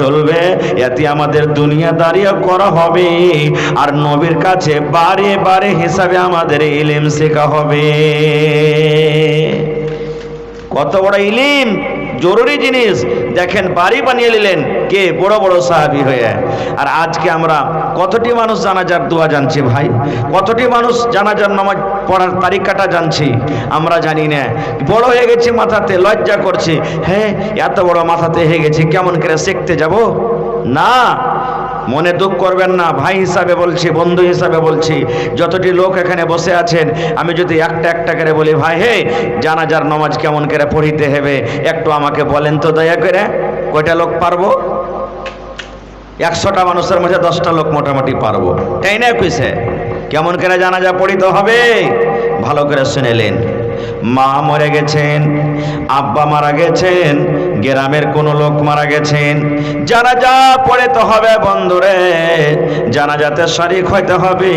চলবে, এতে আমাদের দুনিয়াদারিও করা হবে আর নবীর কাছে বারে বারে হিসাবে আমাদের ইলম শেখা হবে। কত বড় ইলম, জরুরি জিনিস। দেখেন বাড়ি বানিয়ে নিলেন কে, বড় বড় সাহাবী হয়ে। আর আজকে আমরা কতটি মানুষ জানাজার দোয়া জানছি ভাই, কতটি মানুষ জানাজার নামাজ পড়ার তারিকাটা জানছি, আমরা জানি না। বড় হয়ে গেছে মাথাতে, লজ্জা করছি, হ্যাঁ এত বড় মাথাতে হয়ে গেছে, কেমন করে শিখতে যাব? না, মনে দুঃখ করবেন না, ভাই হিসাবে বলছি, বন্ধু হিসাবে বলছি। যতটি লোক এখানে বসে আছেন, আমি যদি একটা একটা করে বলি, ভাই হে জানাজার নামাজ কেমন করে পড়িতে হবে একটু আমাকে বলেন তো দয়া করে, কয়টা লোক পারবো? 100টা মানুষের মধ্যে 10টা লোক মোটামুটি পারবো, তাই না? কইছে কেমন করে জানাজা পড়িতে হবে ভালো করে শুনেলেন। মা মরে গেছেন, আব্বা মারা গেছেন, গ্রামের কোন লোক মারা গেছেন, জানাজা পড়িতে হবে বন্ধুরে, জানাজাতে শরীক হইতে হবে।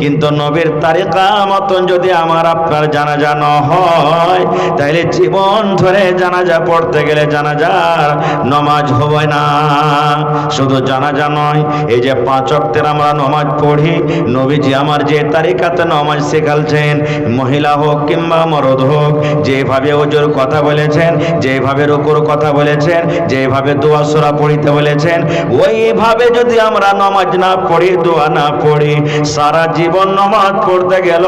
কিন্তু নবীর তারিকা মতন যদি আমার আপনার জানাজা না হয়, তাহলে জীবন ধরে জানাজা পড়তে গেলে জানাজার নামাজ হবে না। শুধু জানাজা নয়, এই যে 5 ওয়াক্তের আমরা নামাজ পড়ি, নবীজি আমার যে তারিকাতে নামাজ শেখালছেন, মহিলা হোক কিংবা মরদ হোক, যেভাবে ওজোর কথা বলেছেন, যেভাবে রুকুর কথা বলেছেন, যেভাবে দোয়া সূরা পড়িতে বলেছেন, ওইভাবে যদি আমরা নামাজ না পড়ি, দোয়া না পড়ি, সারা জীবন নামাজ পড়তে গেল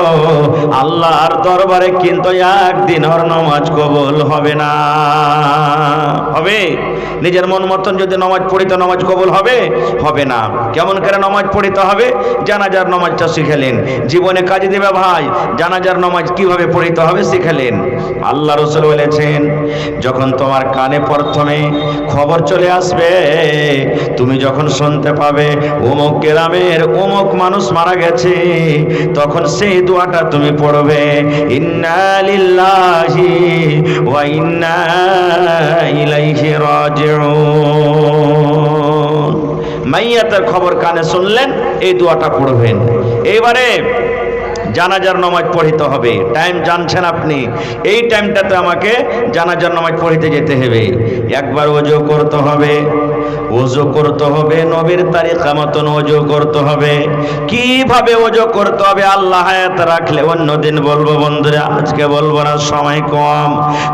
আল্লাহর দরবারে কিন্তু একদিন ওর নামাজ কবুল হবে না। হবে? নিজের মন মতন যদি নামাজ পড়িতে নামাজ কবুল হবে? হবে না। কেমন করে নামাজ পড়িতে হবে? জানাজার নামাজটা শিখালেন, জীবনে কাজে দেবে ভাই। জানাজার নামাজ কিভাবে পড়িতে হবে শিখালেন। আল্লাহ রাসূল বলেছেন, যখন তোমার কানে প্রথমে খবর চলে আসবে, তুমি যখন শুনতে পাবে অমুক গ্রামের অমুক মানুষ মারা গেছে, তখন সেই দোয়াটা তুমি পড়বে, ইন্না লিল্লাহি ওয়া ইন্না ইলাইহি রাজিউন। মাইয়াতের খবর কানে শুনলেন, এই দোয়াটা পড়বেন। এবারে জানাজার নামাজ পড়িতে হবে, টাইম জানছেন আপনি, এই টাইমটাতে আমাকে জানাজার নামাজ পড়িতে যেতে হবে। একবার ওযু করতে হবে, ওযু করতে হবে নবীর তারিকা মতন ওযু করতে হবে। কিভাবে ওযু করতে হবে আল্লাহ হায়াত রাখলে অন্যদিন বলবো বন্ধুরা, আজকে বলবো না, সময় কম।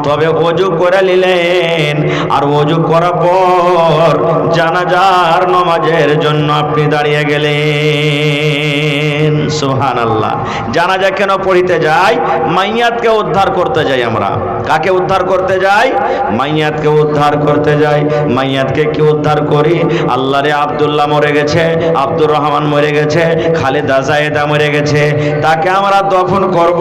তবে ওযু করে নিলেন, আর ওযু করার পর জানাজার নামাজের জন্য আপনি দাঁড়িয়ে গেলেন। সুবহানাল্লাহ। জানাজা কেন পড়িতে যাই? মাইয়াতকে উদ্ধার করতে যাই আমরা। কাকে উদ্ধার করতে যাই? মাইয়াতকে উদ্ধার করতে যাই। মাইয়াতকে কি উদ্ধার করি? আল্লাহরে আব্দুল্লাহ মরে গেছে, আব্দুর রহমান মরে গেছে, খালেদা জায়েদা মরে গেছে, তাকে আমরা দফন করব,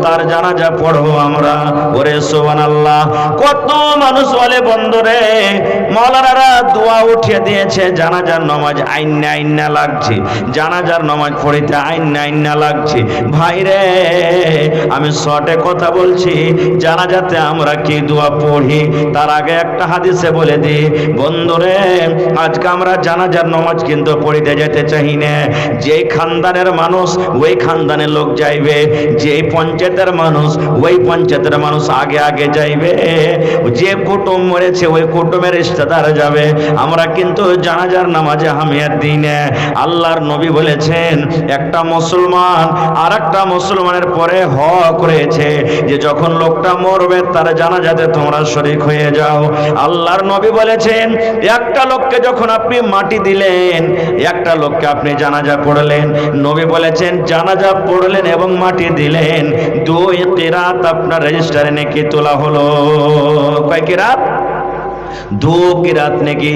তার জানাজা পড়বো আমরা। ওরে সুবহানাল্লাহ, কত মানুষ বলে বন্ধুরে, মাওলানারা দোয়া উঠিয়ে দিয়েছে, জানাজার নামাজ আইন্না আইন্না লাগছে, জানাজার নামাজ পড়িতে আইন্না আইন্না লাগছে। ভাই রে, আমি শর্টে কথা বলছি, জানাজাতে আমরা কি দোয়া পড়ি তার আগে একটা হাদিসে বলে দিই বন্ধুরে, আজকে আমরা জানাজার নামাজ কিন্তু পড়িতে যেতে চাই না। যে খানদানের মানুষ ওই খানদানের লোক যাইবে, যে পঞ্চায়েতের মানুষ ওই পঞ্চায়েতের মানুষ আগে আগে যাইবে, যে কুটুম মরেছে ওই কুটুমের রিশতেদার যাবে। আমরা কিন্তু জানাজার নামাজে আহমিয়ত দিই না। আল্লাহর নবী বলেছেন, একটা মুসলমান আর একটা মুসলমানের পরে হক রয়েছে যে যখন লোকটা মরবে তার জানাজাতে তোমরা শরীক হয়ে যাও। আল্লাহর নবী বলেছেন, একটা লোককে যখন আপনি মাটি দিলেন, একটা লোককে আপনি জানাজা পড়লেন, নবী বলেছেন জানাজা পড়লেন এবং মাটি দিলেন, 2 কিরাত আপনার রেজিস্টারে নেকি তোলা হলো। কয় কিরাত? 2 কিরাত নাকি,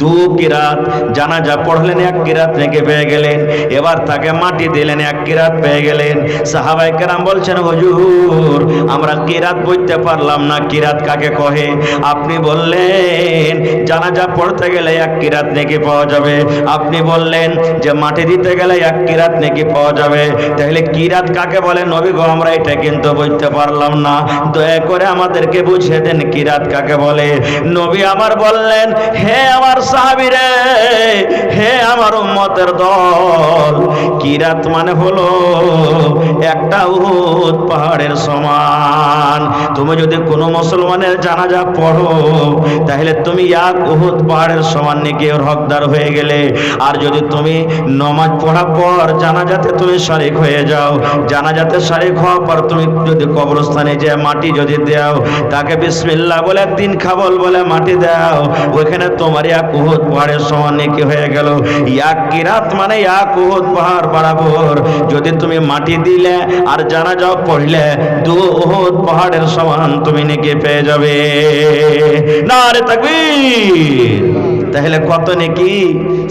2 কিরাত। জানাজা পড়লেন 1 কিরাত নাকি পেয়ে গেলেন, এবার তাকে মাটি দিলেন 1 কিরাত পেয়ে গেলেন। সাহাবায়ে কেরাম বলছেন, হুজুর আমরা কিরাত বুঝতে পারলাম না, কিরাত কাকে কহে? আপনি বললেন জানাজা পড়তে গেলে 1 কিরাত নাকি পাওয়া যাবে, আপনি বললেন যে মাটি দিতে গেলে 1 কিরাত নাকি পাওয়া যাবে, তাহলে কিরাত কাকে বলে? নবী গো আমরা এটা কিন্তু বুঝতে পারলাম না, দয়া করে আমাদেরকে বুঝিয়ে দেন কিরাত কাকে বলে। নবী আমার বললেন, হে আমার সাহাবীরে, হে আমার উম্মতের দল, কিরাত মানে হলো একটা উহুদ পাহাড়ের সমান। তুমি যদি কোনো মুসলমানের জানাজা পড়ো তাহলে তুমি এক উহুদ পাহাড়ের সমান নেকির হকদার হয়ে গেলে। আর যদি তুমি নামাজ পড়ার পর জানাজাতে তুমি শরীক হয়ে যাও, জানাজাতে শরীক হওয়ার পর তুমি যদি কবরস্থানে যে মাটি যদি দাও, তাকে বিসমিল্লাহ বলে 3 খাবল বলে মাটি দাও, ওইখানে তোমার এক উহুদ পাহাড়ের সমান নেকি হয়ে গেল। এক কিরাত মানে এক উহুদ পাহাড় বরাবর যদি তুমি মাটি দিলে আর জানাজা পড়লে 2 উহুদ পাহাড়ের সমান তুমি নেকি পেয়ে যাবে। নারে তাকবীর। তাহলে কত নেকি,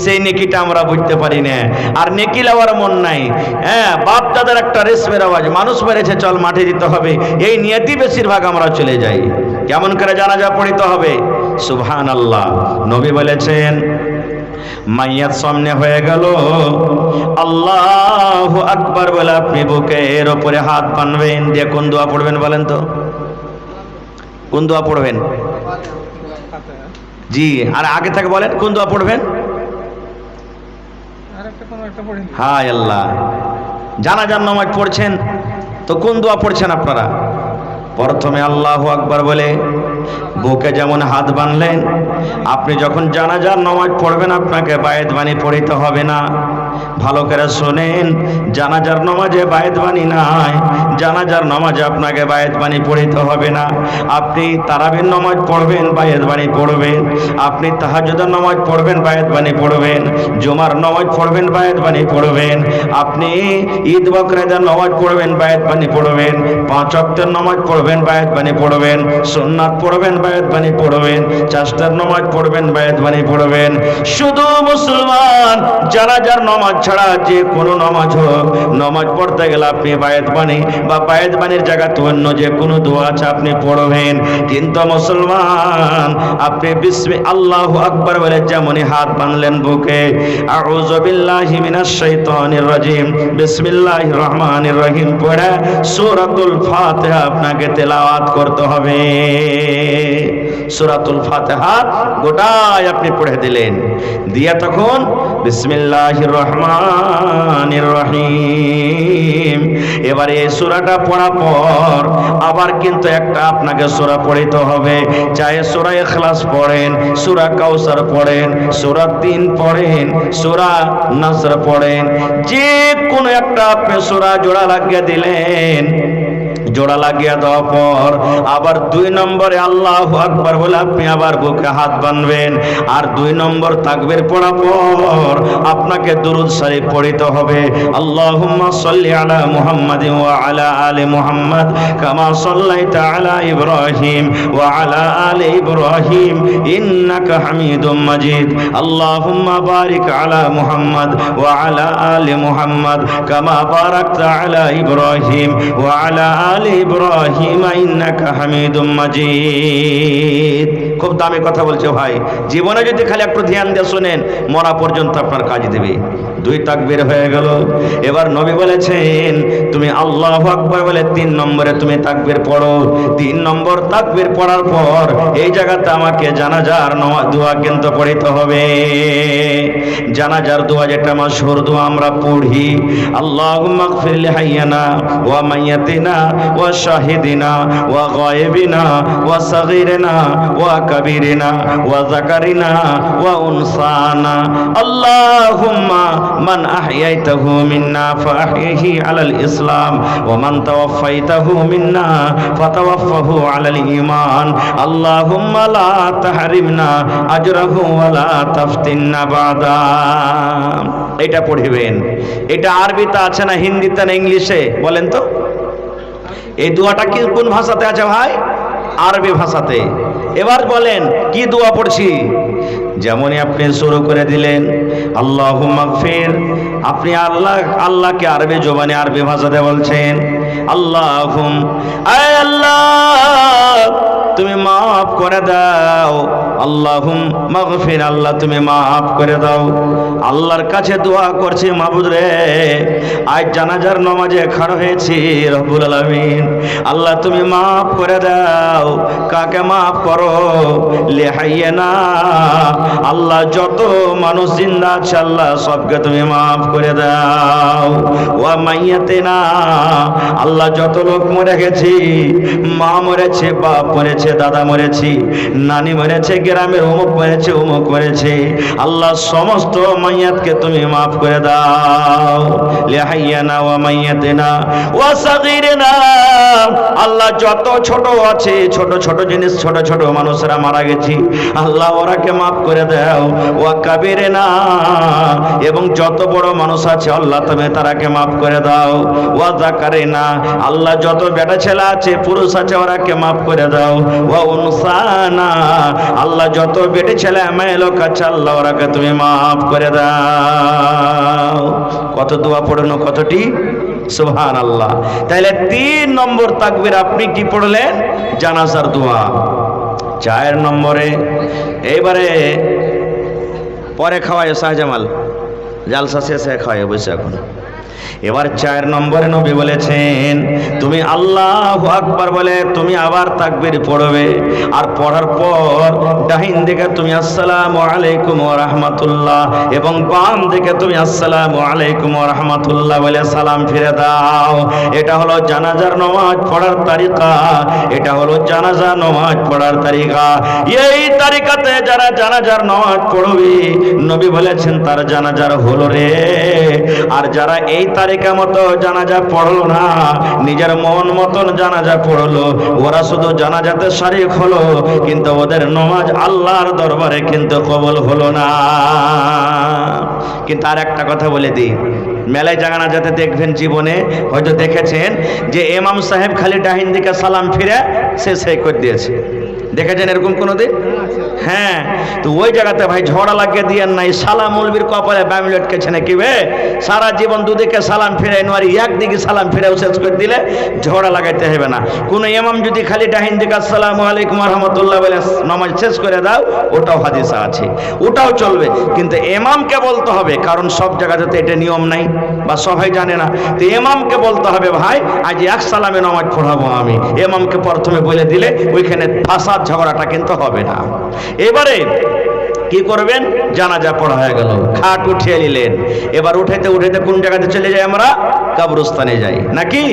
সেই নেকিটা আমরা বুঝতে পারি না, আর নেকি লওয়ার মন নাই। হ্যাঁ, বাপ দাদার একটা রেশমের আওয়াজ, মানুষ মেরেছে চল মাটি দিতে হবে, এই নিয়তি বেশিরভাগ আমরা চলে যাই। কেমন করে জানাজা পড়িতে হবে? সুবহানাল্লাহ। নবী বলেছেন মাইয়াত সামনে হয়ে গেল, আল্লাহু আকবার বলে আপনি বুকের উপরে হাত বাঁধবেন। দিয়ে কোন দোয়া পড়বেন বলেন তো? কোন দোয়া পড়বেন? জি, আর আগে থেকে বলেন কোন দোয়া পড়বেন? হায় আল্লাহ, জানাজার নামাজ পড়ছেন তো কোন দোয়া পড়ছেন আপনারা? প্রথমে আল্লাহু আকবার বলে বুকে যেমন হাত বাঁধলেন, আপনি যখন জানাজার নামাজ পড়বেন আপনাকে বায়েত বাণী পড়িতে হবে না। ভালো করে শোনেন, জানাজার নামাজে বায়েত বাণী নাই, জানাজার নামাজে আপনাকে বায়েত বাণী পড়িতে হবে না। আপনি তারাবির নামাজ পড়বেন, বায়েত বাণী পড়বেন। আপনি তাহাজ্জুদের নামাজ পড়বেন, বায়েত বাণী পড়বেন। জুমার নামাজ পড়বেন, বায়েত বাণী পড়বেন। আপনি ঈদ বকরীদের নামাজ পড়বেন, বায়েত বাণী পড়বেন। 5 ওয়াক্তের নামাজ পড়বেন, বায়েত বাণী পড়বেন। সুন্নাত পড়বেন, বায়েত বাণী পড়বেন। চাষটার নামাজ পড়বেন, বায়েত বাণী পড়বেন। শুধু মুসলমান জানাজার নামাজ ছাড়া যে কোনো নামাজ হোক, নামাজ পড়তে গেলে আপনি বায়েত বাণী বা বায়েত বাণীর জায়গাতে অন্য যে কোনো দোয়া আছে আপনি পড়বেন। কিন্তু মুসলমান আপনি আল্লাহু আকবার বলে যেমনই হাত বাঁধলেন বুকে, আউযু বিল্লাহি মিনাশ শাইতানির রাজিম, বিসমিল্লাহির রহমানির রহিম পড়ে সূরাতুল ফাতিহা আপনাকে তেলাওয়াত করতে হবে। সূরাতুল ফাতিহা গোটাই আপনি পড়ে দিলেন, দিয়া তখন বিসমিল্লাহির রহমানির রহিম। এবারে এই সূরাটা পড়ার পর আবার কিন্তু একটা আপনাকে সূরা পড়িতে হবে। চাহে সূরা ইখলাস পড়েন, সূরা কাউসার পড়েন, সূরা 3 পড়েন, সূরা নাসর পড়েন, যে কোনো একটা আপনি সূরা জোড়া লাগিয়ে দিলেন। জোড়া লাগিয়ে দেওয়ার পর আবার 2 নম্বরে আল্লাহু আকবার বলে আপনি আবার বুকে হাত বাঁধবেন। আর 2 নম্বর তাকবীর পড়ার পর আপনাকে দুরূদ শরীফ পড়িতে হবে। আল্লাহুম্মা সাল্লি আলা মুহাম্মাদিন ওয়া আলা আলি মুহাম্মাদ কামা সাল্লাইতা আলা ইব্রাহিম ওয়া আলা আলি ইব্রাহিম ইন্নাকা হামিদুম মাজিদ। আল্লাহুম্মা বারিক আলা মুহাম্মাদ ওয়া আলা আলি মুহাম্মাদ কামা বারাকতা আলা ইব্রাহিম ওয়া আলা আলি ইব্রাহিম ইন্নাকা হামিদুম মাজিদ। খুব দামি কথা বলছে ভাই, জীবনে যদি খালি একটু ধ্যান দিয়ে শুনেন মরা পর্যন্ত আপনার কাজ দেবে। 2 তাকবীর হয়ে গেল। এবার নবী বলেছেন তুমি আল্লাহু আকবার বলে 3 নম্বরে তুমি তাকবীর পড়ো। 3 নম্বর তাকবীর পড়ার পর এই জায়গাতে আমাকে জানাজার দোয়া কিন্তু পড়িতে হবে। জানাজার দোয়া যেটা মাশহুর দোয়া আমরা পড়ি, আল্লাহুম্মা গফির লি হাইয়িনা ওয়া মাইয়াতিনা ওয়া শাহিদিনা ওয়া গায়বিনা ওয়া সাগীরিনা ওয়া কাবীরিনা ওয়া যাকারিনা ওয়া উনসানা। আল্লাহুম্মা মান আহইয়াইতাহু মিন্না ফাআহইহি আলাল ইসলাম ওয়া মান তাওয়াফাইতাহু মিন্না ফাতাওয়াফাহু আলাল ঈমান। আল্লাহুম্মা লা তাহরিমনা আজরাহু ওয়া লা তাফতিননা বাদা। এটা পড়িবেন। এটা আরবিতে আছে না হিন্দিতে না ইংলিশে বলেন তো? এই দোয়াটা কি কোন ভাষাতে আছে ভাই? আরবি ভাষাতে। এবার বলেন কি দোয়া পড়ছি? যেমনই আপনি শুরু করে দিলেন আল্লাহুম্মা গফির, আপনি আল্লাহকে আরবি জবানে আরবি ভাষাতে বলছেন আয় আল্লাহ তুমি মাফ করে দাও। আল্লাহুম্মা গফির, আল্লাহ তুমি মাফ করে দাও। আল্লাহর কাছে দোয়া করছি মাবুদ রে, আজ জানাজার নামাজে খাড়া হয়েছি রব্বুল আলামিন, আল্লাহ তুমি মাফ করে দাও। কাকে মাফ করো? লিহাইয়িনা আল্লাহ যত মানুষ জিন্দা আছে আল্লাহ সবকে তুমি মাফ করে দাও। ওয়া মাইয়াতিনা, আল্লাহ যত লোক মরে গেছি, মা মরেছে, বাপ মরেছে, দাদা মরেছি, নানি মরেছে, গ্রামের অমুক মরেছে, অমুক মরেছে, আল্লাহ সমস্ত মাইয়াতকে তুমি মাফ করে দাও। লিহাইয়ানা ওয়া মাইয়াতিনা ওয়া সাগীরিনা, আল্লাহ যত ছোট আছে, ছোট ছোট জিনিস, ছোট ছোট মানুষরা মারা গেছি, আল্লাহ ওরাকে মাফ করে দাও। ওয়া কাবিরিনা, এবং যত বড় মানুষ আছে আল্লাহ তুমি তারাকে মাফ করে দাও। ওয়া যাকারিনা, আল্লাহ যত বেটা ছেলে আছে, পুরুষ আছে, ওরাকে মাফ করে দাও। ওয়া উনসানা, আল্লাহ যত বেটে ছেলে মেয়ে লোক আছে আল্লাহ ওরাকে তুমি মাফ করে দাও। কত দোয়া পড়লো, কতটি? সুবহানাল্লাহ। তাহলে 3 নম্বর তাকবীর আপনি কি পড়লেন? জানাজার দোয়া। 4 নম্বরে এইবারে পরে খাওয়ায় শাহজামাল, জালসা শেষে খাওয়ায় বসে এখন। এবার 4 নম্বরে নবী বলেছেন তুমি আল্লাহু আকবার বলে তুমি আবার তাকবীর পড়বে, আর পড়ার পর ডাহিন দিকে তুমি আসসালামু আলাইকুম ওয়া রাহমাতুল্লাহ এবং বাম দিকে তুমি আসসালামু আলাইকুম ওয়া রাহমাতুল্লাহ বলে সালাম ফিরে দাও। এটা হলো জানাজার নামাজ পড়ার তরিকা, এটা হলো জানাজা নামাজ পড়ার তরিকা। এই তরিকাতে যারা জানাজার নামাজ পড়বে নবী বলেছেন তার জানাজার হলো রে। আর যারা এই তারিকা মতো জানাজা পড়লো না, নিজের মন মতন জানাজা পড়লো, ওরা শুধু জানাজাতে শরীক হলো কিন্তু ওদের নামাজ আল্লাহর দরবারে কিন্তু কবুল হলো না। কিন্তু আর একটা কথা বলে দিই, মেলায় জানাজাতে দেখবেন, জীবনে হয়তো দেখেছেন যে ইমাম সাহেব খালি ডাহিন দিকে সালাম ফিরে শেষ করে দিয়েছে, দেখেছেন এরকম কোনোদিন? হ্যাঁ, তো ওই জায়গাতে ভাই ঝগড়া লাগিয়ে দিয়েন নাই। সালাম মৌলবীর কপালে বামি লটকেছে নাকি বে? সারা জীবন দুদিকে সালাম ফিরে নোয়ারি, একদিকে সালাম ফিরেও শেষ করে দিলে ঝগড়া লাগাইতে হবে না। কোন ইমাম যদি খালি ডাহিন দিকে আসসালামু আলাইকুম ওয়া রাহমাতুল্লাহ বলে নামাজ শেষ করে দাও, ওটাও হাদিসে আছে, ওটাও চলবে, কিন্তু ইমামকে বলতে হবে, কারণ সব জায়গাতে তো এটা নিয়ম নাই বা সবাই জানে না। তো ইমামকে বলতে হবে ভাই আজ এক সালামে নামাজ পড়াবো আমি, ইমামকে প্রথমে বলে দিলে ওইখানে ফাসাদ ঝগড়াটা কিন্তু হবে না। এবারে কি করবেন? জানাজা পড়া হয়ে গেল, খাট উঠিয়ে নিলেন, এবার উঠাইতে উঠাইতে কোন জায়গাতে চলে যাই আমরা? কবরস্থানে যাই নাকি?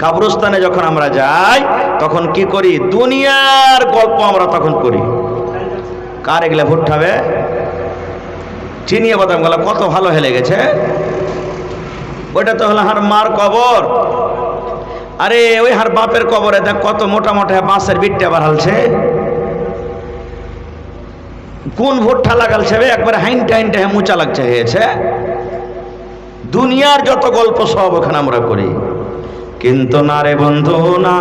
কবরস্থানে যখন আমরা যাই তখন কি করি? দুনিয়ার গল্প আমরা তখন করি। কার এগুলা ভুট্টাবে? চিনিয়ে বাদাম গুলা কত ভালো হেলে গেছে, ওইটা তো হলো হার মার কবর। আরে ওই হার বাপের কবরে দেখ কত মোটা মোটা বাঁশের বিটটা বাড়ালছে, কোন ভুট্টা লাগালছে একবার হাইনটা হাইনটা মুচা লাগছে হয়েছে। দুনিয়ার যত গল্প সব ওখানে আমরা করি, কিন্তু না রে বন্ধু না।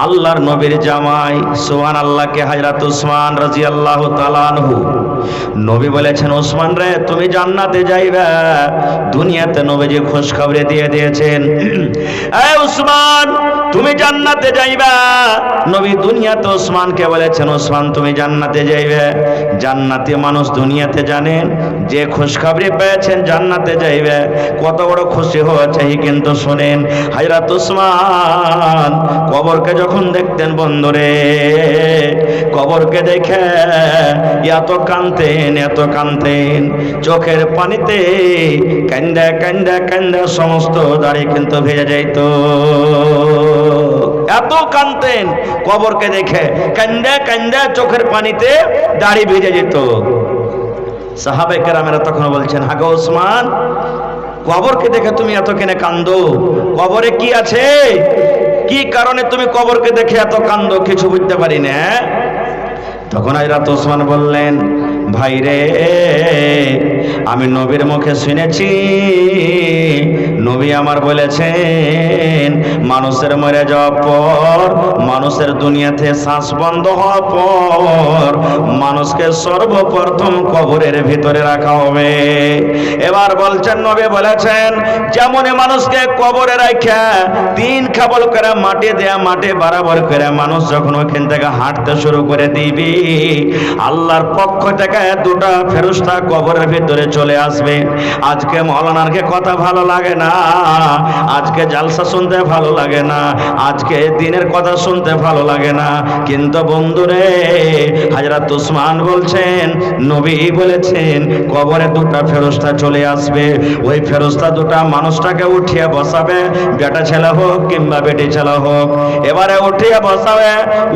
আল্লাহর নবীর জামাই সুবহানাল্লাহকে হযরত উসমান রাদিয়াল্লাহু তাআলা আনহু নবী বলেছেন, ওসমান রে তুমি জান্নাতে যাইবা। দুনিয়াতে নবীজি খুশখবরি দিয়ে দিয়েছেন, এ ওসমান তুমি জান্নাতে যাইবা। নবী দুনিয়াতে ওসমানকে বলেছেন, ওসমান তুমি জান্নাতে যাইবে। জান্নাতি মানুষ দুনিয়াতে জানেন যে খুশখবরি পেয়েছেন জান্নাতে যাইবে, কত বড় খুশি হয়েছে। কিন্তু শুনেন, হযরত ওসমান কবরকে যখন দেখতেন বন্ধুরে, কবরকে দেখে এত কাঁদতেন, এত কাঁদতেন, চোখের পানিতে কান্দা কান্দা কান্দা সমস্ত দাড়ি কিন্তু ভেজে যাইত। এত কাঁদতেন কবরকে দেখে, কান্দা কান্দা চোখের পানিতে দাড়ি ভেজে যেত। সাহাবায়ে কেরামেরা তখন বলছেন, হাগো ওসমান, কবরকে দেখে তুমি এত কেনে কান্দো? কবরে কি আছে? কি কারণে তুমি কবরকে দেখে এত কান্দো? কিছু বুঝতে পারি না। তখন হযরত ওসমান বললেন, ভাই রে, আমি নবীর মুখে শুনেছি, নবী আমার বলেছেন মানুষের মরে যাওয়ার পর, মানুষের দুনিয়াতে শ্বাস বন্ধ হওয়ার পর মানুষকে সর্বপ্রথম কবরের ভিতরে রাখা হবে। এবার বলছেন, নবী বলেছেন যেমন মানুষকে কবরে রাখা 3 খাবল করে মাটি দেয়া, মাটি বরাবর করে মানুষ যখন ওখান থেকে হাঁটতে শুরু করে দিবি, আল্লাহর পক্ষ থেকে 2টা ফেরেশতা কবরের ভিতরে চলে আসবে। আজকে মওলানারকে কথা ভালো লাগে না, আজকে জালসা শুনতে ভালো লাগে না, আজকে দিনের কথা শুনতে ভালো লাগে না, কিন্তু বন্ধুরে হযরত উসমান বলছেন, নবী বলেছেন কবরে দুটো ফেরেশতা চলে আসবে, ওই ফেরেশতা দুটো মানুষটাকে উঠিয়ে বসাবে, বেটা ছেলে হোক কিংবা বেটি ছেলে হোক। এবারে উঠিয়ে বসাবে,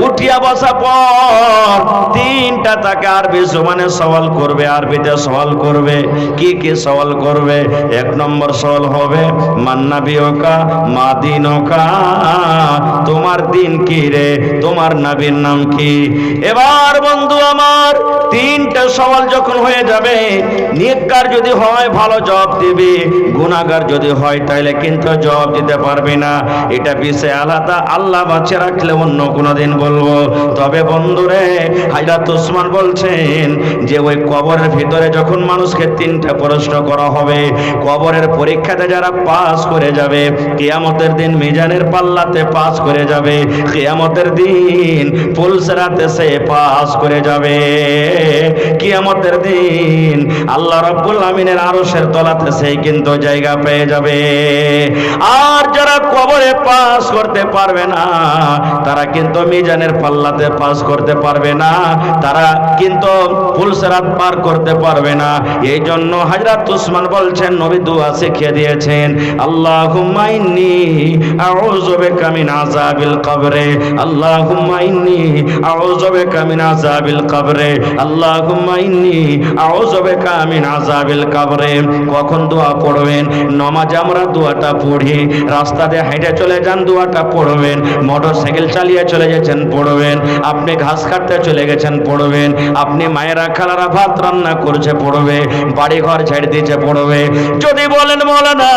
উঠিয়ে বসা পর তিনটা তাকে আরবি জবানে সওয়াল করবে, আরবিতে সওয়াল করবে। কি কি সওয়াল করবে? এক নম্বর সওয়াল হবে মান্নাবিয়কা মা দিনকা, তোমার দিন কি রে, তোমার নবীর নাম কি? এবার বন্ধু আমার তিনটা সওয়াল যখন হয়ে যাবে, নেককার যদি হয় ভালো জবাব দিবে, গুনাহগার যদি হয় তাহলে কিন্তু জবাব দিতে পারবে না। এটা বিষয় আলাদা, আল্লাহ বাঁচিয়ে রাখলে অন্য কোনো দিন বলবো। তবে বন্ধুরে হযরত উসমান বলছেন যে ওই কবরের ভিতরে যখন মানুষকে তিনটা প্রশ্ন করা হবে, কবরের পরীক্ষাতে যারা পাস করে যাবে, কিয়ামতের দিন মিজানের পাল্লাতে পাস করে যাবে, কিয়ামতের দিন পুলসিরাতে সে পাস করে যাবে, কিয়ামতের দিন আল্লাহ রাব্বুল আমিনের আরশের তলাতে সে কিন্তু জায়গা পেয়ে যাবে। আর যারা কবরে পাস করতে পারবে না, তারা কিন্তু মিজানের পাল্লাতে পাস করতে পারবে না, তারা কিন্তু পুলসিরাত পার করতে পারবে না। এই জন্য হযরত উসমান বলছেন, নবী দুআ শিখিয়ে দিয়েছেন, আল্লাহুম্মা ইন্নী আউযু বিকা মিন আযাবিল কবরে, আল্লাহুম্মা ইন্নী আউযু বিকা মিন আযাবিল কবরে, আল্লাহুম্মা ইন্নী আউযু বিকা মিন আযাবিল কবরে। কখন দোয়া পড়বেন? নামাজে আমরা দোয়াটা পড়ি, রাস্তা দিয়ে হেঁটে চলে যান দোয়াটা পড়বেন, মোটরসাইকেল চালিয়ে চলে গেছেন পড়বেন, আপনি ঘাস কাটতে চলে গেছেন পড়বেন, আপনি মায়েরা খালারা ভাত রান্না করছে পড়বে, বাড়ি ঘর ছেড়ে দিয়েছে পড়বে। যদি বলেন মৌলানা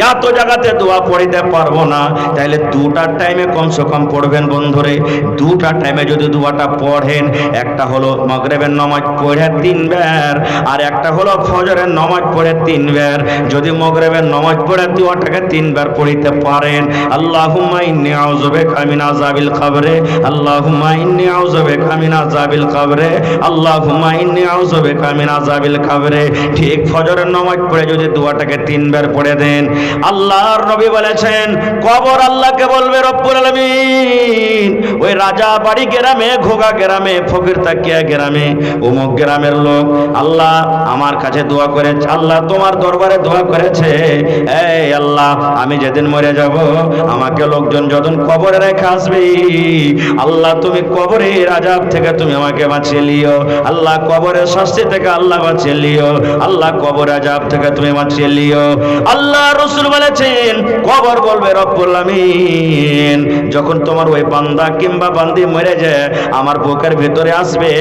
এত জায়গাতে দোয়া পড়িতে পারবো না, তাহলে দুটা টাইমে কমসে কম পড়বেন বন্ধুরে। দুটা টাইমে যদি দোয়াটা পড়েন, একটা হলো মাগরিবের নামাজ পড়ে 3 বার, আর একটা হলো ফজরের নামাজ পড়ে 3 বার। যদি মাগরিবের নামাজ পড়ে দোয়াটাকে 3 বার পড়িতে পারেন, আল্লাহুম্মা ইন্নী আউযু বিকা মিন আযাবিল কবরে, আল্লাহুম্মা ইন্নী আউযু বিকা মিন আযাবিল কবরে, আল্লাহুম্মা ইন্নী আউযু বিকা মিন আযাবিল কবরে। ঠিক ফজরের নামাজ পড়ে যদি দোয়াটাকে 3 বার পড়ে দেন, আল্লাহর নবী বলেছেন কবর আল্লাহকে বলবে, রব্বুল আলামিন ওই রাজা বাড়ি গ্রামে, ঘোগা গ্রামে, ফকির তাকিয়া গ্রামে, অমুক গ্রামের লোক আল্লাহ আমার কাছে দোয়া করেছে, আল্লাহ তোমার দরবারে দোয়া করেছে, এই আল্লাহ আমি যেদিন মরে যাব আমাকে লোকজন যখন কবরে রেখে আসবে, আল্লাহ তুমি কবরের আযাব থেকে তুমি আমাকে বাঁচিয়ে লিও, আল্লাহ কবরের শাস্তি থেকে আল্লাহ বাঁচিয়ে লিও, আল্লাহ কবরের আযাব থেকে তুমি বাঁচিয়ে লিও। আল্লাহ রাসূল বলেছেন কবর বলবে, রব্বুল আমিন যখন তোমার ওই বান্দা কিংবা বান্দি মরে যায় আমার বুকের ভিতরে আসবে,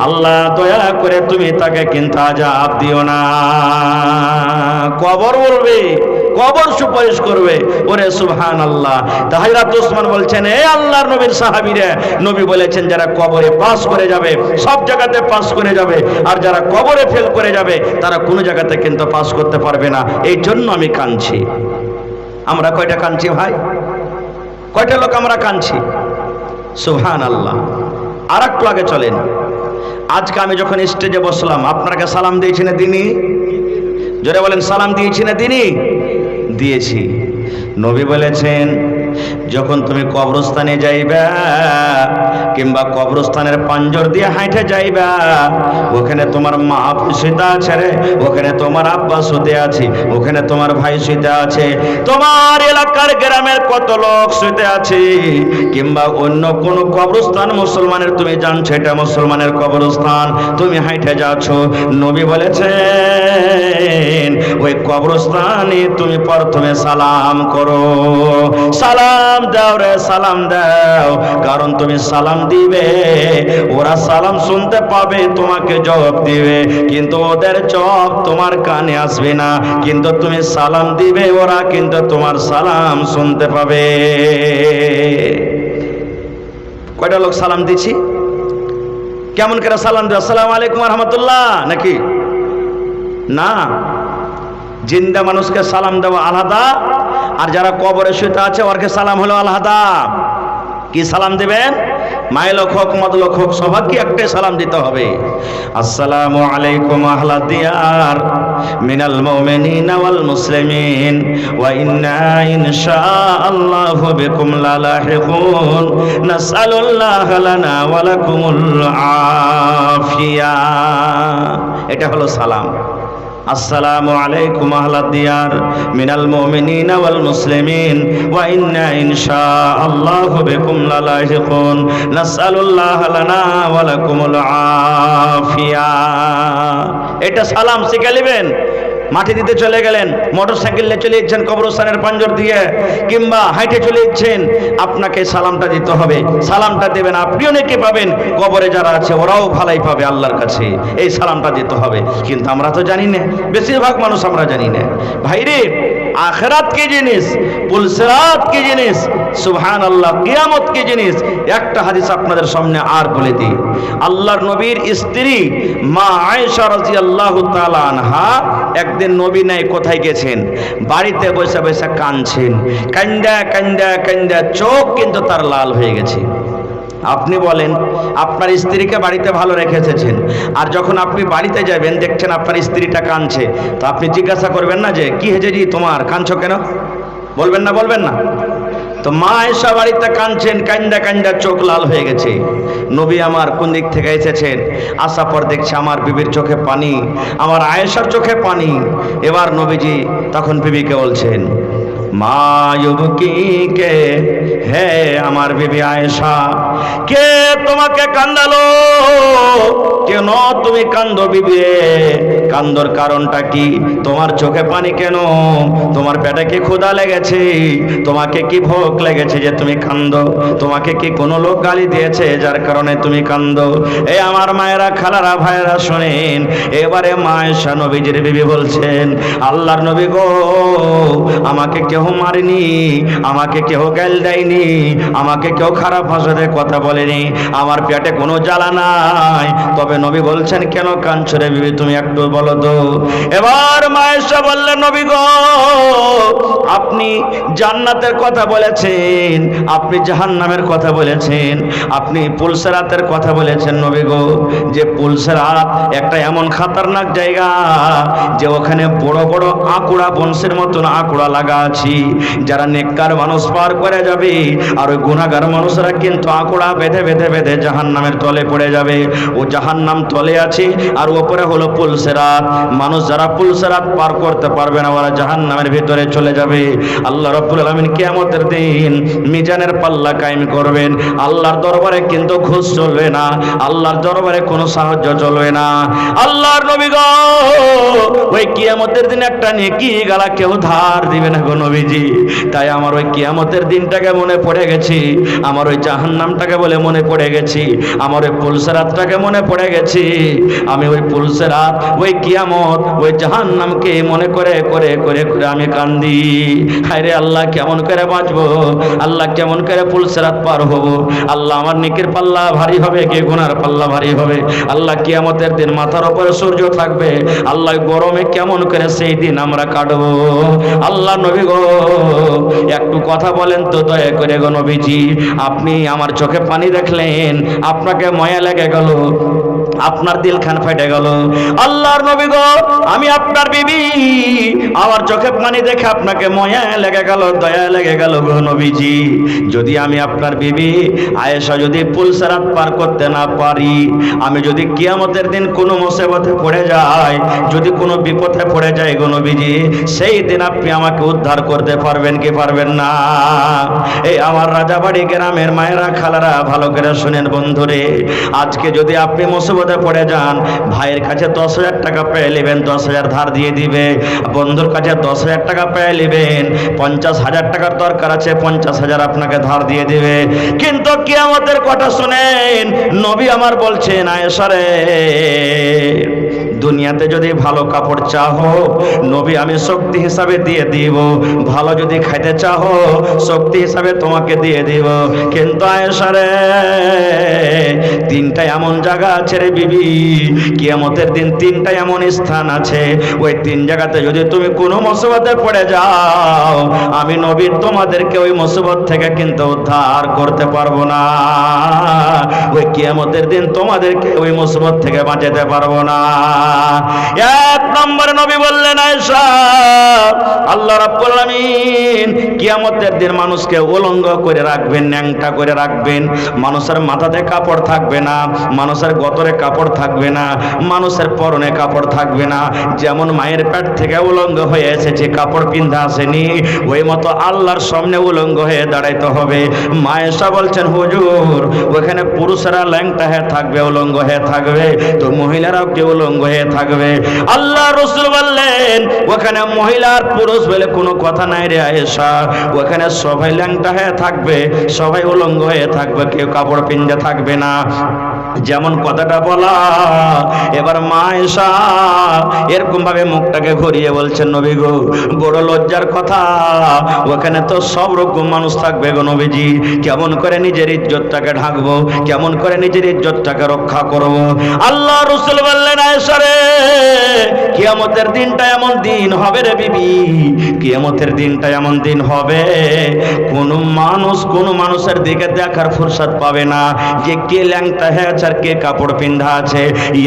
আল্লাহ দয়া করে তুমি তাকে কিন্তু আযাব দিও না। কবর বলবে, কবর সুপারিশ করবে। ওরে সুবহানাল্লাহ। তা হযরত উসমান বলছেন, এ আল্লাহর নবীর সাহাবীরা, নবী বলেছেন যারা কবরে পাস করে যাবে সব জায়গাতে পাস করে যাবে, আর যারা কবরে ফেল করে যাবে তারা কোনো জায়গাতে কিন্তু পাস করতে পারবে না। এই জন্য আমি কাঁদছি। আমরা কয়টা কাঁদছি ভাই? কয়টা লোক আমরা কাঁদছি? সুবহানাল্লাহ। আর একটু আগে চলেন, আজকে আমি যখন স্টেজে বসলাম আপনাকে সালাম দিয়েছি না দিনি? জোরে বলেন, সালাম দিয়েছি না দিনি? দিয়েছি। নবী বলেছেন যখন তুমি কবরস্থানে যাইবা কিংবা কবরস্থানের পাঞ্জর দিয়ে হাঁটে যাইবা, ওখানে তোমার মা শুতে আছে রে, ওখানে তোমার আব্বা শুতে আছে, ওখানে তোমার ভাই শুতে আছে, তোমার এলাকার গ্রামের কত লোক শুতে আছে, কিংবা অন্য কোন কবরস্থান মুসলমানের তুমি জানছো এটা মুসলমানের কবরস্থান, তুমি হাঁটে যাচ্ছ, নবী বলেছেন ওই কবরস্থানে তুমি প্রথমে সালাম করো, সালাম দাও রে, সালাম দাও। কারণ তুমি সালাম দিবে, ওরা সালাম শুনতে পাবে, তোমাকে জবাব দিবে, কিন্তু ওদের জবাব তোমার কানে আসবে না, কিন্তু তুমি সালাম দিবে, ওরা কিন্তু তোমার সালাম শুনতে পাবে। কয়টা লোক সালাম দিছি? কেমন করে সালাম দেয়? আসসালামু আলাইকুম ওয়া রাহমাতুল্লাহ নাকি? না, জিন্দা মানুষকে সালাম দেওয়া আলাদা, আর যারা কবরে শুতে আছে ওরকে সালাম হলো আলাদা। কি সালাম দিবেন? মায় লোক হোক মদ লোক হোক সবাইকে একটাই সালাম দিতে হবে, আসসালামু আলাইকুম আহলা দিয়ার মিনাল মুমিনিনা ওয়াল মুসলিমিন ওয়া ইন্না ইনশাআল্লাহু বিকুম লালাহিকুন নাসআলুল্লাহ লানা ওয়া লাকুমুল আফিয়া। এটা হলো সালাম। আসসালামু আলাইকুম আহলা দিয়ার মিনাল মুমিনিনা ওয়াল মুসলিমিন ওয়া ইন্না ইনশাআল্লাহু বিকুম লালাহিকুন নাসআলুল্লাহ লানা ওয়া লাকুমুল আফিয়া। এটা সালাম শিখে নেবেন। মাটি দিতে চলে গেলেন, মোটরসাইকেল নিয়ে চলে যাচ্ছেন কবরস্থানের পাঞ্জর দিয়ে, কিংবা হাইটে চলে যাচ্ছেন, আপনাকে সালামটা দিতে হবে। সালামটা দেবেন, আপনিও নেকি পাবেন, কবরে যারা আছে ওরাও ভালাই পাবে আল্লাহর কাছে। এই সালামটা দিতে হবে। কিন্তু আমরা তো জানি না, বেশিরভাগ মানুষ আমরা জানি না। ভাইরে, আখিরাত কি জিনিস, পুলসিরাত কি জিনিস, সুবহানাল্লাহ, কিয়ামত কি জিনিস, একটা হাদিস আপনাদের সামনে আর বলে দিই। আল্লাহর নবীর স্ত্রী মা আয়েশা রাদিয়াল্লাহু তাআলা আনহা একদিন নবী নাই কোথায় গেছেন, বাড়িতে বসে বসে কাঁদছেন, কান্দা কান্দা কান্দা চোখ কিন্তু তার লাল হয়ে গেছে। আপনি বলেন, আপনার স্ত্রীকে বাড়িতে ভালো রেখে এসেছেন, আর যখন আপনি বাড়িতে যাবেন দেখছেন আপনার স্ত্রীটা কাঁদছে, তো আপনি জিজ্ঞাসা করবেন না যে কি হয়েছে জি তোমার, কাঁদছো কেন? বলবেন না? বলবেন না? তো মা আয়েশা বাড়িতে কাঁদছেন, কান্দা কান্দা চোখ লাল হয়ে গেছে। নবী আমার কোন দিক থেকে এসেছেন, আসার পর দেখছে আমার বিবির চোখে পানি, আমার আয়েশার চোখে পানি। এবার নবীজি তখন বিবিকে বলছেন, মা ইউবকিকে, হে আমার বিবি আয়েশা, কে তোমাকে কান্দালো? কেন তুমি কান্দো বিবি? কান্দর কারণটা কি? তোমার চোখে পানি কেন? তোমার পেটে কি ক্ষুধা লেগেছে? তোমাকে কি ভোগ লেগেছে যে তুমি কান্দো? তোমাকে কি কোনো লোক গালি দিয়েছে যার কারণে তুমি কান্দো? এই আমার মায়েরা, খালারা, ভাইয়েরা শুনেন। এবারে মা আয়েশা নবীজির বিবি বলছেন, আল্লাহর নবী গো, আমাকে কেউ মারেনি, আমাকে কেউ গাল দেয়নি, আমাকে কেউ খারাপ ভাষাতে কথা বলেনি, আমার পেটে কোনো জ্বালা নাই। তবে নবী বলছেন, কেন কাঁদছো রে বিবি, তুমি একটু বলো তো। এবার মা আয়েশা বললেন, নবী গো, আপনি জান্নাতের কথা বলেছেন, আপনি জাহান্নামের কথা বলেছেন, আপনি পুলসিরাতের কথা বলেছেন নবী গো, যে পুলসিরাত একটা এমন খাতারনাক জায়গা যে ওখানে বড় বড় আঁকুড়া, বংশের মতন আঁকুড়া লাগা আছে। যারা নেককার মানুষ পার করে যাবে, আর ওই গুনাহগার মানুষরা কিন্তু আঁকুড়া বেঁধে বেঁধে বেঁধে জাহান্নামের তলে পড়ে যাবে। ও জাহান্নাম তলে আছে, আর ওপরে হলো পুলসিরাত। মানুষ যারা পুলসিরাত পার করতে পারবে না, ওরা জাহান্নামের ভিতরে চলে যাবে। আল্লাহ রাব্বুল আলামিন কিয়ামতের দিন মিজানের পাল্লা কায়েম করবেন। আল্লাহর দরবারে কিন্তু ঘুষ চলবে না, আল্লাহর দরবারে কোনো সাহায্য চলবে না। আল্লাহর নবী গো, ওই কিয়ামতের দিন একটা নেকি গালা কেউ ধার দিবে না গো নবীজি। তাই আমার ওই কিয়ামতের দিনটাকে মনে পড়ে গেছি, আমার ওই জাহান্নামটাকে বলে মনে পড়ে গেছি, আমার ওই পুলসিরাতটাকে মনে পড়ে গেছি। আমি ওই পুলসিরাত, ওই কিয়ামত, ওই জাহান্নামকে মনে করে করে করে করে আমি কান্দি। হায়রে আল্লাহ, কেমন করে বাঁচবো? আল্লাহ, কেমন করে পুলসিরাত পার হব? আল্লাহ, আমার নেকির পাল্লা ভারী হবে কি গুনার পাল্লা ভারী হবে? আল্লাহ, কিয়ামতের দিন মাথার উপরে সূর্য থাকবে, আল্লাহ গরমে কেমন করে সেই দিন আমরা কাটবো? আল্লাহ নবী গো, একটু কথা বলেন তো দয়া করে গো নবীজি। আপনি আমার চোখে পানি দেখলেন, আপনাকে মায়া লেগে গেল, আপনার দিলখান ফেটে গেল। আল্লাহর নবী গো, আমি আপনার বিবি, আমার চোখে পানি দেখে আপনাকে মায়া লেগে গেল, দয়া লেগে গেল গো নবীজি। যদি আমি আপনার বিবি আয়েশা যদি পুলসিরাত পার করতে না পারি, আমি যদি কিয়ামতের দিন কোনো মুসিবতে পড়ে যাই, যদি কোনো বিপদে পড়ে যাই গো নবীজি, সেই দিন আপনি আমাকে উদ্ধার করতে পারবেন কি পারবেন না? এই আমার রাজাবাড়ি গ্রামের মায়েরা, খালারা, ভালো করে শুনেন বন্ধুরে, আজকে যদি আপনি মুসিবতে পড়ে যান, ভাইয়ের কাছে 10,000 টাকা পেয়ে নেবেন, 10,000 ধার দিয়ে দিবে। বন্ধুর কাছে 10,000 টাকা পেয়ে নেবেন, 50,000 টাকার দরকার আছে, 50,000 আপনাকে ধার দিয়ে দিবে। কিন্তু কিয়ামতের কথা শুনেন, নবী আমার বলছেন, আয়েশা রে, দুনিয়াতে যদি ভালো কাপড় চাও নবী আমি শক্তি হিসাবে দিয়ে দিব, ভালো যদি খাইতে চাও শক্তি হিসাবে তোমাকে দিয়ে দিব। কিন্তু আয়েশা রে, তিনটা এমন জায়গা আছে রে বিবি, কিয়ামতের দিন তিনটা এমন স্থান আছে, ওই তিন জায়গাতে যদি তুমি কোনো মুসিবতে পড়ে যাও আমি নবী তোমাদেরকে ওই মুসিবত থেকে কিন্তু উদ্ধার করতে পারবো না। ওই কিয়ামতের দিন তোমাদেরকে ওই মুসিবত থেকে বাঁচাতে পারবো না। এক নম্বরে নবী বললেন আয়েশা, আল্লাহ রাব্বুল আলামিন কিয়ামতের দিন মানুষকে উলঙ্গ করে রাখবেন, ন্যাংটা করে রাখবেন। মানুষের মাথাতে কাপড় থাকবে না, মানুষের গতরে কাপড় থাকবে না, মানুষের পরনে কাপড় থাকবে না। যেমন মায়ের পেট থেকে উলঙ্গ হয়ে এসেছে, কাপড় পিন্ধা আসেনি, ওই মতো আল্লাহর সামনে উলঙ্গ হয়ে দাঁড়াইতে হবে। মা আয়েশা বলছেন হুজুর ওখানে পুরুষেরা ল্যাংটা হয়ে থাকবে, উলঙ্গ হয়ে থাকবে, তো মহিলারাও কি উলঙ্গ হয়ে থাকবে? আল্লাহ রাসূল বললেন ওখানে মহিলার পুরুষ বলে কোনো কথা নাই রে আয়েশা, ওখানে সবাই ল্যাংটা হয়ে থাকবে, সবাই উলঙ্গ হয়ে থাকবে, কেউ কাপড় পিন্ধে থাকবে না। যেমন কথাটা বলা, এবার মা আয়েশা এরকম ভাবে মুখটাকে ঘুরিয়ে বলছেন নবী গো বড় লজ্জার কথা, ওখানে তো সব রকম মানুষ থাকবে গো নবীজি, কেমন করে নিজের ইজ্জতটাকে ঢাকবো, কেমন করে নিজের ইজ্জতটাকে রক্ষা করব? আল্লাহ রাসূল বললেন আয়েশা রে, কিয়ামতের দিনটা এমন দিন হবে রে বিবি, কিয়ামতের দিনটা এমন দিন হবে কোন মানুষ কোন মানুষের দিকে দেখার ফুরসত পাবে না যে কে ল্যাংটা হয়ে আছে আর কে কাপড় পিন্ধা আছে।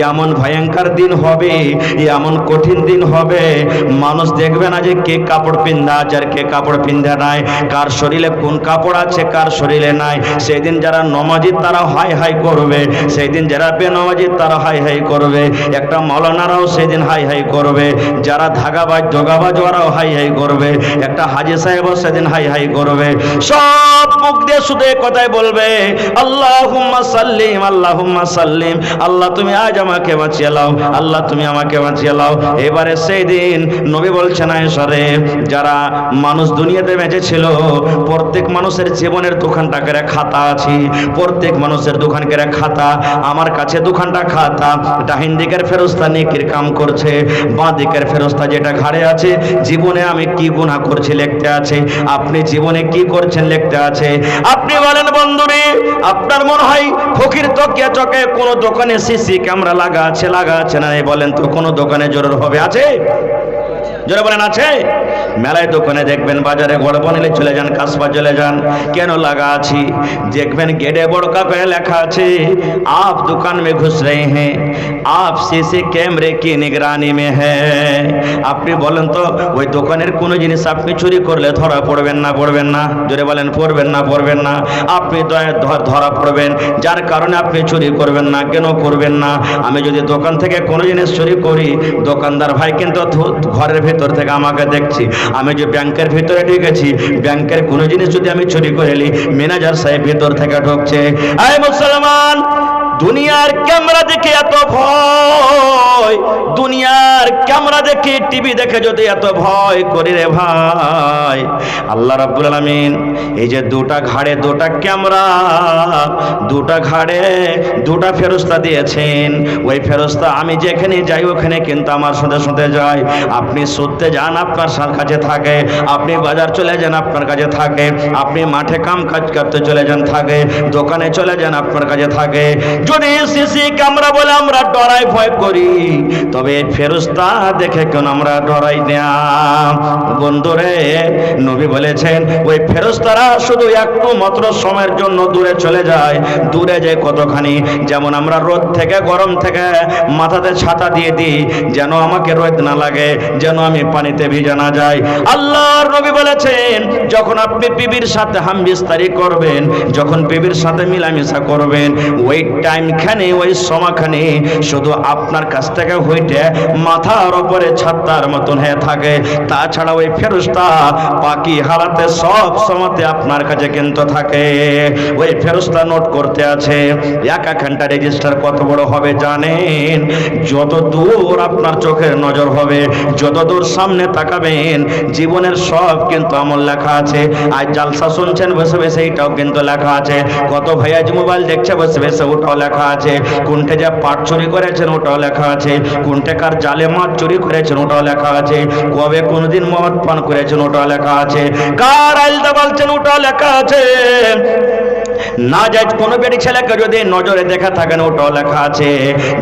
এমন ভয়ঙ্কর দিন হবে, এমন কঠিন দিন হবে, মানুষ দেখবে না যে কে কাপড় পিন্ধা আছে আর কে কাপড় পিন্ধা নাই, কার শরীরে কোন কাপড় আছে কার শরীরে নাই। সেই দিন যারা নমাজি তারা হাই হাই করবে, সেই দিন যারা বেনমাজি তারা হাই হাই করবে, একটা মাওলানারাও সেই দিন হাই হাই করবে, যারা ধাগাবাজ জগাবাজ ওরাও হাই হাই করবে, একটা হাজী সাহেবও সেদিন হাই হাই করবে। সব মুখ দিয়ে শুধু কথাই বলবে আল্লাহুম্মা সাল্লিম আল্লাহুম্মা সাল্লিম, আল্লাহ তুমি আজ আমাকে বাঁচিয়ে লাও, আল্লাহ তুমি আমাকে বাঁচিয়ে লাও। এবারে সেই দিন নবী বলছেন আয়েশা রে, যারা মানুষ দুনিয়াতে বেঁচে ছিল প্রত্যেক মানুষের জীবনের দোকানটা করে খাতা আছে, প্রত্যেক মানুষের দোকান করে খাতা, আমার কাছে দোকানটা খাতা, ডাহিন দিকের ফেরেশতা নেকির কাম করছে, বাঁ দিকের ফেরেশতা যেটা ঘাড়ে আছে জীবনে আমি কি গুনাহ করছি লিখতে আছে, আপনি জীবনে কি করছেন লিখতে আছে। আপনি বলেন বন্ধুরে, আপনার মনে হয় ফকির তকিয়া চকে কোন দোকানে সিসি ক্যামেরা লাগা আছে না? বলেন তো কোন দোকানে জোর হবে? আছে? জোরে বলেন আছে? মেলায় দোকানে দেখবেন, বাজারে গড় বনেলে চলে যান, কাসবা চলে যান, কেন লাগা আছে দেখবেন গেটে বড় করে লেখা আছে आप दुकान में घुस रहे हैं, आप सीसी कैमरे की निगरानी में है। আপনি বলেন তো ওই দোকানের কোন জিনিস আপনি চুরি করলে ধরা পড়বেন না? পড়বেন না? জোরে বলেন পড়বেন না? পড়বেন না? আপনি ধরা পড়বেন, যার কারণে আপনি চুরি করবেন না। কেন করবেন না? আমি যদি দোকান থেকে কোনো জিনিস চুরি করি, দোকানদার ভাই কিন্তু ঘরের ভেতর থেকে আমাকে দেখছি, আমি যে ব্যাংকের ভিতরে ঢুকেছি, ব্যাংকের কোনো জিনিস যদি আমি চুরি করে নিই, ম্যানেজার সাহেব ভেতর থেকে ঢুকছে। আয় মুসলমান, দুনিয়ার ক্যামেরা দেখে এত ভয়, দুনিয়ার ক্যামেরা দেখে টিভি দেখে যদি এত ভয় করি রে ভাই, আল্লাহ রাব্বুল আলামিন এই যে দুটা ঘাড়ে দুটা ক্যামেরা, দুটা ঘাড়ে দুটা ফেরেশতা দিয়েছেন, ওই ফেরেশতা আমি যেখানে যাই ওখানে কিন্তু আমার সাথে সাথে যায়। আপনি শুতে যান আপনার কাছে থাকে, আপনি বাজার চলে যান আপনার কাছে থাকে, আপনি মাঠে কাম কাজ করতে চলে যান থাকে, দোকানে চলে যান আপনার কাছে থাকে। যদি সিসি ক্যামেরা বলে আমরা ডরাই ভয় করি, তবে ফেরেশতা দেখে কেন আমরা ডরাই না? বন্ধুরে, নবী বলেছেন ওই ফেরেশতারা শুধু একটু মাত্র সময়ের জন্য দূরে চলে যায়। দূরে যায় কতখানি? যেমন আমরা রোদ থেকে গরম থেকে মাথাতে ছাতা দিয়ে দিই যেন আমাকে রোদ না লাগে, যেন আমি পানিতে ভিজে না যাই। আল্লাহর নবী বলেছেন যখন আপনি বিবির সাথে হামবিস্তারি করবেন, যখন বিবির সাথে মিলামিশা করবেন, ওই টাইমখানে ওই সময়খানে শুধু আপনার কাছ থেকে হইতে মাথা মাথার উপরে ছাতার মতন হয়ে থাকে। তাছাড়া ওই ফেরেশতা বাকি হালাতে সব সময়তে আপনার কাছে কিন্তু থাকে। ওই ফেরেশতা নোট করতে আছে। এক ঘন্টা রেজিস্টার কত বড় হবে জানেন? যত দূর আপনার চোখের নজর হবে, যত দূর সামনে তাকাবেন, জীবনের সব কিন্তু আমল লেখা আছে। আজ জালসা শুনছেন বসে বসে, এইটাও কিন্তু লেখা আছে। কত ভাই আজ মোবাইল দেখছে বসে বসে, ওটাও লেখা আছে। কোনটা যা পাট চুরি করেছেন ওটাও লেখা আছে। কোনটা কার জালে মাছ চুরি করেছেন ওটাও লেখা আছে। কবে কোনদিন মদ পান করেছেন ওটাও লেখা আছে। কার আইলটা বলছেন ওটাও লেখা আছে। না যাই কোনো বেটি ছেলেকে যদি নজরে দেখা থাকেন ওটাও লেখা আছে।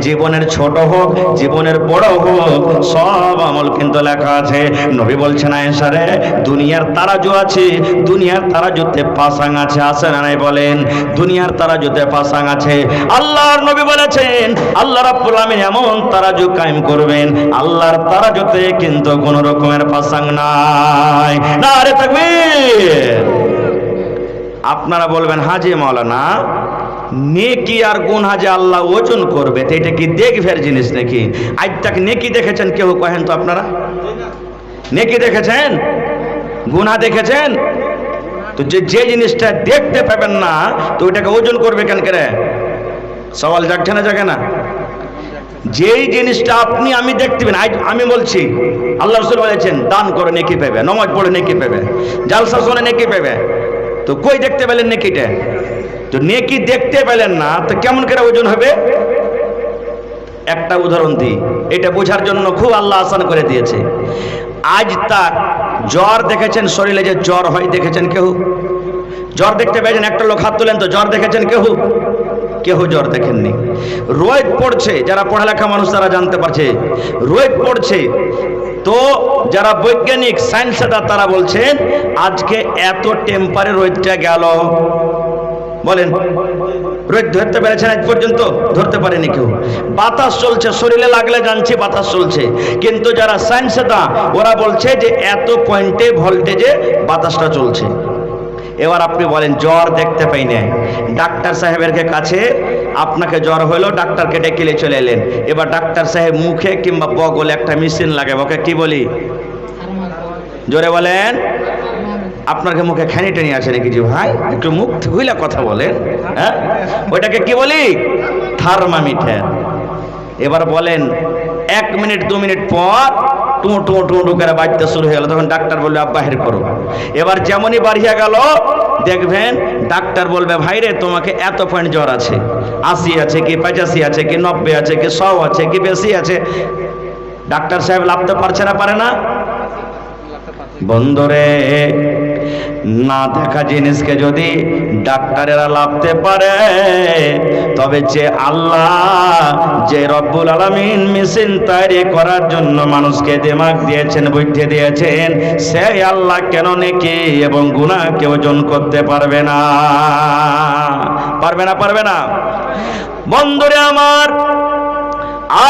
জীবনের ছোট হোক জীবনের বড় হোক সব আমল কিন্তু লেখা আছে। নবী বলছেন আয়েশা রে, দুনিয়ার তারাজু আছে, দুনিয়ার তারাজুতে পাসাং আছে, আছে না নাই বলেন? দুনিয়ার তারাজুতে পাসাং আছে। আল্লাহর নবী বলেছেন আল্লাহ রাব্বুল আলামিন এমন তারাজু কায়েম করবেন, আল্লাহর তারাজুতে কিন্তু কোনো রকমের পাসাং নাই। নারে তাকবীর। আপনারা বলবেন হাজি মাওলানা, নেকি আর গুনাহ যে আল্লাহ ওজন করবে, তো এটা কি দেখবের জিনিস নাকি? আজ তাক নেকি দেখেছেন কেউ? কহেন তো আপনারা নেকি দেখেছেন, গুনাহ দেখেছেন? তো যে জিনিসটা দেখতে পাবেন না তো ওইটাকে ওজন করবে কেন করে? সওয়াল জাগছে না জাগে না? যেই জিনিসটা আপনি আমি দেখতে পেন, আমি বলছি আল্লাহ রাসূল বলেছেন দান করে নেকি পাবে, নামাজ পড়ে নেকি পাবে, জালসা শুনে নেকি পাবে। তো কই দেখতে পেলেন নেকিটা? তো নেকি দেখতে পেলেন না তো কেমন করে ওজন হবে? একটা উদাহরণ দিই, এটা বোঝার জন্য খুব আল্লাহ আসান করে দিয়েছে। আজ তাক জ্বর দেখেছেন শরীরে যে জ্বর হয় দেখেছেন কেউ? জ্বর দেখতে পেয়েছেন? একটা লোক হাত তোলেন তো। জ্বর দেখেছেন কেউ? কেউ জ্বর দেখেননি। রোদ পড়ছে, যারা পড়ালেখা মানুষ তারা জানতে পারছে রোদ পড়ছে। তো যারা বৈজ্ঞানিক সায়েন্সেদার তারা বলছেন আজকে এত টেম্পারে রোদটা গেল। বলেন রোদ ধরতে পেরেছেন? আজ পর্যন্ত ধরতে পারেনি কেউ। বাতাস চলছে, শরীরে লাগলে জানছি বাতাস চলছে, কিন্তু যারা সায়েন্সেদার ওরা বলছে যে এত পয়েন্টে ভোল্টেজে বাতাসটা চলছে। এবার আপনি বলেন জ্বর দেখতে পাই না, ডাক্তার সাহেবের কাছে আপনাকে জ্বর হলো, ডাক্তারকে ডেকে নিয়ে চলে এলেন। এবার ডাক্তার সাহেব মুখে কিংবা বগলে একটা মেশিন লাগাবে, ওকে কি বলি? জোরে বলেন। আপনাকে মুখে খানি টেনে আসে নাকি? যে ভাই একটু মুখ খুলে কথা বলেন। হ্যাঁ, ওইটাকে কি বলি? থার্মামিটার। এবার বলেন 1 মিনিট 2 মিনিট পর টু টু টু টু করে বাজতে শুরু হয়ে গেল, তখন ডাক্তার বলবে আব বাহির করো। এবার যেমনই বাড়িয়ে গেল দেখবেন ডাক্তার বলবে ভাই রে তোমাকে এত পয়েন্ট জ্বর আছে, 80 আছে কি 85 আছে কি 90 আছে কি 100 আছে কি বেশি আছে। ডাক্তার সাহেব লাভতে পারছে না? পারে না? বন্ধুরে, না দেখা জিনিসকে যদি ডাক্তারেরা লাভতে পারে, তবে যে আল্লাহ, যে রব্বুল আলামিন মেশিন তৈরি করার জন্য মানুষকে দিমাগ দিয়েছেন, বুদ্ধি দিয়েছেন, সেই আল্লাহ কেন নেকি এবং গুনাহকে ওজন করতে পারবে না? পারবে না? পারবে না? বন্ধুরে আমার,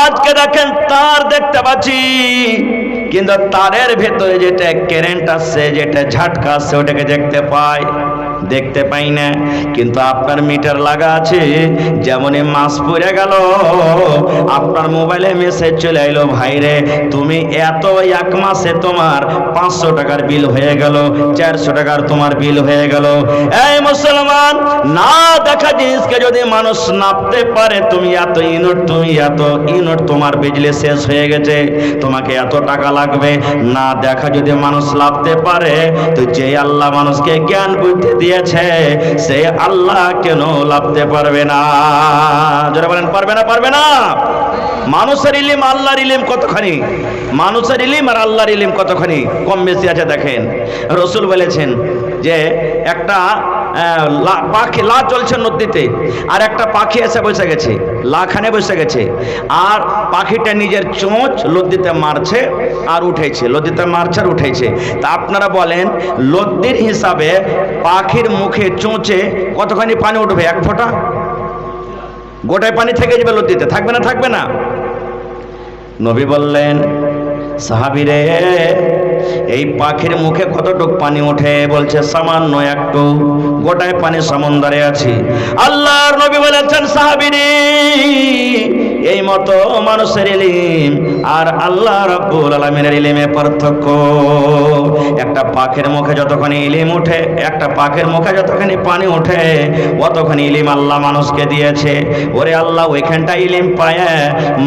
আজকে দেখেন তার দেখতে পাচ্ছি, কিন্তু তারের ভেতরে যেটা কারেন্ট আসছে, যেটা ঝাটকা আসছে ওটাকে দেখতে পাই না। কিন্তু আপনার মিটার লাগা আছে, যেমনই মাস পড়ে গেল আপনার মোবাইলে মেসেজ চলে এলো, ভাইরে তুমি এত এক মাসে তোমার 500 টাকার বিল হয়ে গেল, 400 টাকার তোমার বিল হয়ে গেল। এই মুসলমান, না দেখা জিনিসকে যদি মানুষ নাপতে পারে, তুমি এত ইউনিট তোমার বিজলি শেষ হয়ে গেছে, তোমাকে এত টাকা লাগবে। না দেখা যদি মানুষ লাভতে পারে, তো যে আল্লাহ মানুষকে জ্ঞান বুদ্ধি দিয়েছে সে আল্লাহ কেন লাভতে পারবে না? যারা বলেন পারবে না? পারবে না? মানুষের ইলিম আল্লাহর ইলিম কতখানি, মানুষের ইলিম আর আল্লাহর ইলিম কতখানি কম বেশি আছে দেখেন। রসুল বলেছেন যে একটা পাখি লা চলছে নদীতে, আর একটা পাখি এসে বসে গেছে, লাখানে বসে গেছে, আর পাখিটা নিজের চোঁচ লদ্দিতে মারছে আর উঠেছে, লদ্দিতে মারছে আর উঠেছে। তা আপনারা বলেন লদ্দির হিসাবে পাখির মুখে চোঁচে কতখানি পানি উঠবে? 1 ফোঁটা? গোটায় পানি থেকে যাবে লদ্দিতে, থাকবে না? থাকবে না? নবী বললেন সাহাবীরে এই পাখির মুখে কতটুক পানি ওঠে? বলছে সামান্য একটু, গোটায় পানি সমুদ্রে আছে। আল্লাহর নবী বলেছেন সাহাবীরে এই মতো মানুষের ইলম আর আল্লাহ রাব্বুল আলামিনের ইলমে পার্থক্য। একটা পাখির মুখে যতখানি ইলম ওঠে, একটা পাখির মুখে যতখানি পানি ওঠে, অতখানি ইলম আল্লাহ মানুষকে দিয়েছে। ওরে আল্লাহ ওইখানটা ইলম পায়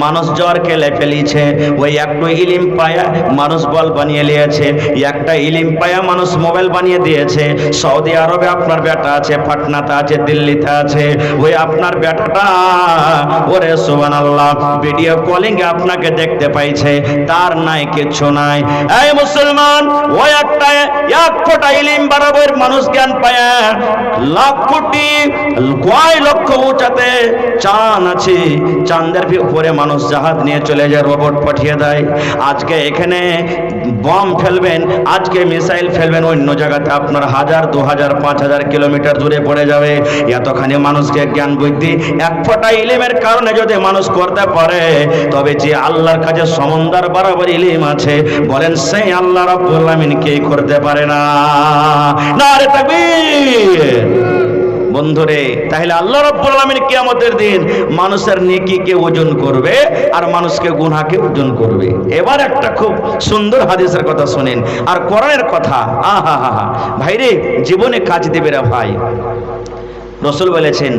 মানুষ জ্বর কেলে ফেলিছে, ওই একটু ইলম পায় মানুষ বল বানিয়ে নিয়েছে, একটা ইলম পায় মানুষ মোবাইল বানিয়ে দিয়েছে। সৌদি আরবে আপনার বেটা আছে, পাটনাতে আছে, দিল্লিতে আছে, ওই আপনার বেটাটা ওরে সুবহানাল্লাহ ভিডিও কলিং এ আপনাকে দেখতে পাইছে, তার নাই কিছু নাই। এই মুসলমান, ওই একটা এক ফোঁটা ইলম বরাবর মানুষ জ্ঞান পায়, লাখ কোটি কয় লক্ষ উঁচাতে চাঁদ আছে, চাঁদের উপরে মানুষ জাহাজ নিয়ে চলে যায়, রোবট পাঠিয়ে দেয়। আজকে এখানে বম ফেলবেন, আজকে মিসাইল ফেলবেন, অন্য জায়গাতে আপনার 1000, 2000, 5000 কিলোমিটার দূরে পড়ে যাবে। এতখানি মানুষকে জ্ঞান বুদ্ধি এক ফোঁটা ইলমের কারণে যদি মানুষ করতে পারে, তবে যে আল্লাহর কাছে সমুদ্র বরাবর ইলম আছে, বলেন সেই আল্লাহ রাব্বুল আলামিন কে করতে পারে না? নারে তাকবীর। বন্ধুরে, তাহলে আল্লাহ রাব্বুল আলামিন কিয়ামতের দিন মানুষের নেকিকে ওজন করবে আর মানুষকে গুনাহকে ওজন করবে। এবার একটা খুব সুন্দর হাদিসের কথা শুনেন আর কোরআনের কথা। আহা হা হা, ভাইরে জীবনে কাজ দিবে রে ভাই। রাসূল বলেছেন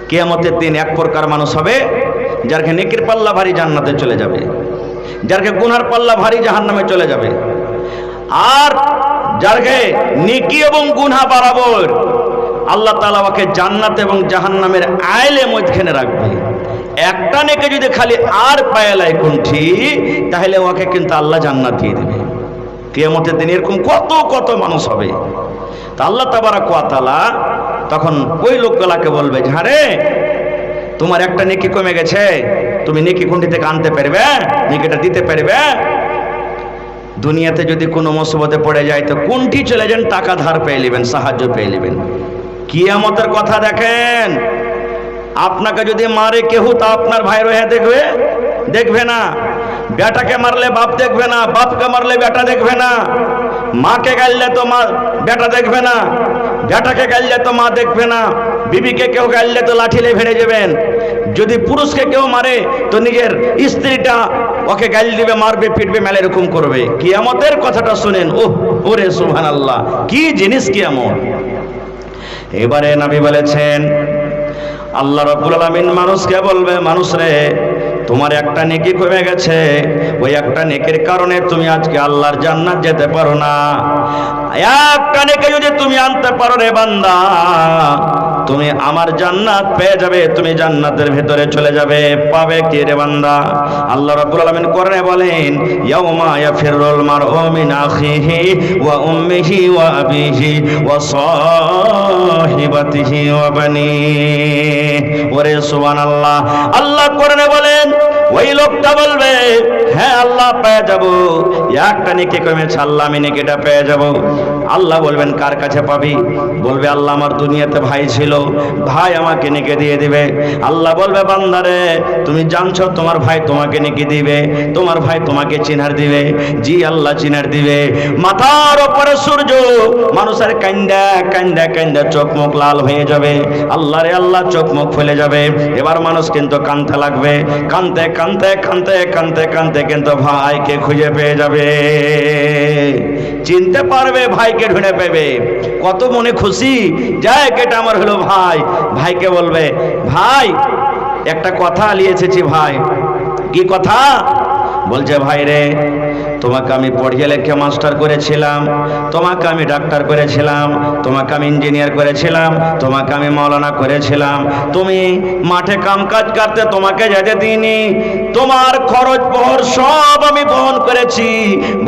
কিয়ামতের দিন এক প্রকার মানুষ হবে, যার নেকির পাল্লা ভারী জান্নাতে চলে যাবে, যার গুনার পাল্লা ভারী জাহান্নামে চলে যাবে। আর যার নেকি এবং গুনাহ বরাবর আল্লাহ তাআলা ওকে জান্নাত এবং জাহান্নামের আইলে মধ্যখানে রাখবে। একটা নেকি যদি খালি আর পায়লায় কুণ্ঠি, তাহলে ওকে কিন্তু আল্লাহ জান্নাত দিয়ে দেবে। কিয়ামতের দিন এরকম কত কত মানুষ হবে। তা আল্লাহ তাবারক ওয়া তাআলা তখন ওই লোকগুলাকে বলবে, ঝাড়ে তোমার একটা নেকি কমে গেছে, তুমি নেকি কুণ্ঠি থেকে আনতে পারবে, নেকিটা দিতে পারবে? দুনিয়াতে যদি কোনো মুসিবতে পড়ে যায় তো কুণ্ঠি চলে যান, টাকা ধার পেয়ে নেবেন, সাহায্য পেয়ে নেবেন। কিয়ামতের কথা দেখেন, আপনাকে যদি মারে কেউ তা আপনার ভাই রয়ে দেখবে? দেখবে না। বেটাকে মারলে বাপ দেখবে না, বাপকে মারলে বেটা দেখবে না, মাকে গাইলে তো মা বেটা দেখবে না, বেটাকে গাইলে তো মা দেখবে না, বিবিকে কেউ গাইলে তো লাঠিলে ভেড়ে যাবেন। যদি পুরুষকে কেউ মারে তো নিজের স্ত্রীটা ওকে গাইল দিবে, মারবে, পিটবে, মেলে এরকম করবে। কিয়ামতের কথাটা শুনেন, ওহ ওরে সুবহানাল্লাহ, কি জিনিস কিয়ামত। এবারে নবী বলেছেন আল্লাহ রাব্বুল আলামিন মানুষকে বলবে, মানুষ রে তোমার একটা নেকি কমে গেছে, ওই একটা নেকির কারণে তুমি আজকে আল্লাহর জান্নাত যেতে পারো না। একটা নেকি যদি তুমি আনতে পারো রে বান্দা, তুমি আমার জান্নাত পেয়ে যাবে, তুমি জান্নাতের ভেতরে চলে যাবে। পাবে কে রে বান্দা? আল্লাহ রাব্বুল আলামিন কোরআনে বলেন, ইয়াউমা ইয়াফিরুল মারউ মিন আখিহি ওয়া উম্মিহি ওয়া আবিহি ওয়া সাহিবাতিহি ওয়া বানিহি। ওরে সুবহানাল্লাহ, আল্লাহ কোরআনে বলেন ওই লোকটা বলবে, হ্যাঁ আল্লাহ পেয়ে যাব, একটা নেকি কমেছে, আল্লাহ আমি নেকিটা পেয়ে যাব। আল্লাহ বলবেন কার কাছে পাবি? বলবে আল্লাহ আমার দুনিয়াতে ভাই ছিল, ভাই আমাকে নেকি দিয়ে দিবে। আল্লাহ বলবে বান্দারে তুমি জানছো তোমার ভাই তোমাকে নেকি দিবে, তোমার ভাই তোমাকে চিনার দিবে? জি আল্লাহ চিনার দিবে। মাথার উপরে সূর্য, মানুষের কান্দা কান্দা কান্দা চোখ মুখ লাল হয়ে যাবে, আল্লাহ রে আল্লাহ চোখ মুখ ফুলে যাবে। এবার মানুষ কিন্তু কাঁদতে লাগবে, কাঁদতে কাঁদতে কাঁদতে কাঁদতে কাঁদতে কিন্তু ভাইকে খুঁজে পেয়ে যাবে, চিনতে পারবে, ভাইকে ঢুঁড়ে পেবে। কত মনে খুশি, যায় কেটা আমার হলো ভাই। ভাইকে বলবে, ভাই একটা কথা নিয়ে এসেছি ভাই। কি কথা? বলছে ভাই রে তোমাকে আমি পড়িয়ে লেখে মাস্টার করেছিলাম, তোমাকে আমি ডাক্তার করেছিলাম, তোমাকে আমি ইঞ্জিনিয়ার করেছিলাম, তোমাকে আমি মাওলানা করেছিলাম, তুমি মাঠে কাম কাজ করতে তোমাকে যেতে দিইনি, তোমার খরচ বহর সব আমি বহন করেছি,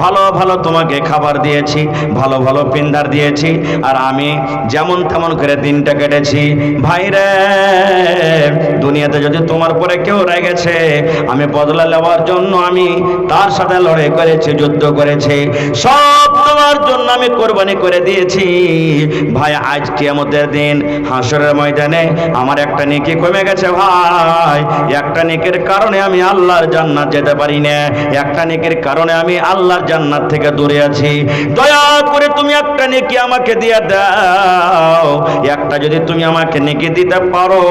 ভালো ভালো তোমাকে খাবার দিয়েছি, ভালো ভালো পিন্দার দিয়েছি, আর আমি যেমন তেমন করে দিনটা কেটেছি। ভাই রে দুনিয়াতে যদি তোমার পরে কেউ রেগেছে, আমি বদলা নেওয়ার জন্য আমি তার সাথে লড়াই করেছি, করেছে, যুদ্ধ করেছে, সব তোমার জন্য আমি কোরবানি করে দিয়েছি। ভাই আজ কিয়ামতের দিন হাসরের ময়দানে আমার একটা নেকি কমে গেছে ভাই, একটা নেকির কারণে আমি আল্লাহর জান্নাত যেতে পারি না, একটা নেকির কারণে আমি আল্লাহর জান্নাত থেকে দূরে আছি। দয়া করে তুমি একটা নেকি আমাকে দিয়ে দাও, একটা যদি তুমি আমাকে নেকি দিতে পারো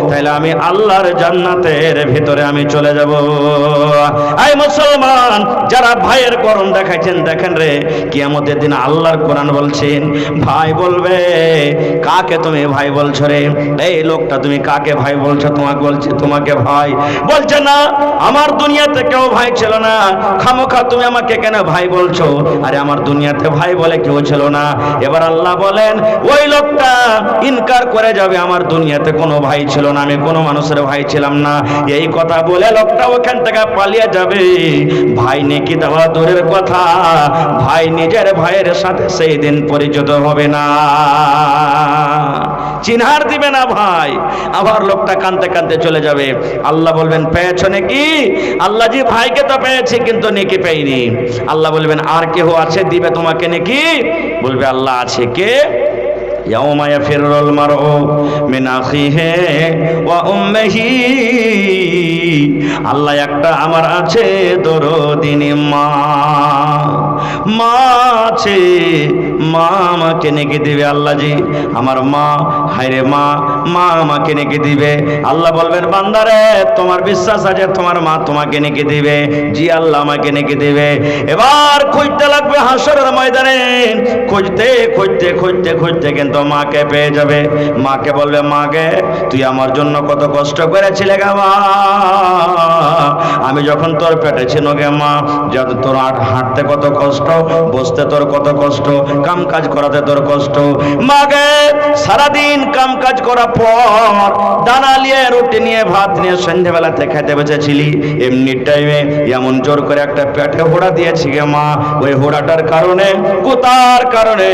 তাহলে আমি আল্লাহর জান্নাতের ভিতরে আমি চলে যাব। আই মুসলমান যারা ভাইয়ের গরম দেখাইছেন, দেখেন রে কিয়ামতের দিন আল্লাহর কোরআন বলছেন, ভাই বলবে কাকে তুমি ভাই বলছো রে? এই লোকটা তুমি কাকে ভাই বলছো? তোমাকে বলছে তোমাকে ভাই বলছে না, আমার দুনিয়াতে কেউ ভাই ছিল না, খামোখা তুমি আমাকে কেন ভাই বলছো? আরে আমার দুনিয়াতে ভাই বলে কেউ ছিল না। এবার আল্লাহ বলেন ওই লোকটা ইনকার করে যাবে, আমার দুনিয়াতে কোনো ভাই ছিল না, আমি কোনো মানুষের ভাই ছিলাম না। এই কথা বলে লোকটা ওখান থেকে পালিয়ে যাবে। ভাই নেকি দেওয়া দূরের কথা, ভাই নিজের ভাইয়ের সাথে সেই দিন পরিচিত হবে না, চিনহার দিবে না ভাই। আবার লোকটা কাঁদতে কাঁদতে চলে যাবে। আল্লাহ বলবেন পেয়েছো নাকি? আল্লাহ জি ভাইকে তো পেয়েছি কিন্তু নেকি পেইনি। আল্লাহ বলবেন আর কেউ আছে দিবে তোমাকে নেকি? বলবে আল্লাহ আছে। কে? ইয়াউমা ইয়াফিরুল মারউ মিন আখিহি ওয়া উম্মিহি। আল্লাহ একটা আমার আছে দরদিনী মা, মা আছে, মা আমাকে নেকি দিবে। আল্লাহ জি আমার মা, হায়রে মা, মা আমাকে নেকি দিবে। আল্লাহ বলবেন বান্দারে তোমার বিশ্বাস আছে তোমার মা তোমাকে নেকি দিবে? জি আল্লাহ আমাকে নেকি দিবে। এবার খুঁজতে লাগবে হাসরের ময়দানে, খুঁজতে খুঁজতে খুঁজতে খুঁজতে কিন্তু মাকে পেয়ে যাবে। মাকে বলবে মাকে তুই আমার জন্য কত কষ্ট করেছিলে গে মা, আমি যখন তোর পেটে ছিল গে মা, যত তোর হাঁটতে কত কষ্ট, বসতে তোর কত কষ্ট, কাম কাজ করাতে তোর কষ্ট। মাকে সারাদিন কাম কাজ করার পর দানা নিয়ে রুটি নিয়ে ভাত নিয়ে সন্ধ্যাবেলাতে খেতে বসেছিলি, এমনি টাইমে এমন জোর করে একটা পেটে হোড়া দিয়েছি গে মা, ওই হোড়াটার কারণে কুতার কারণে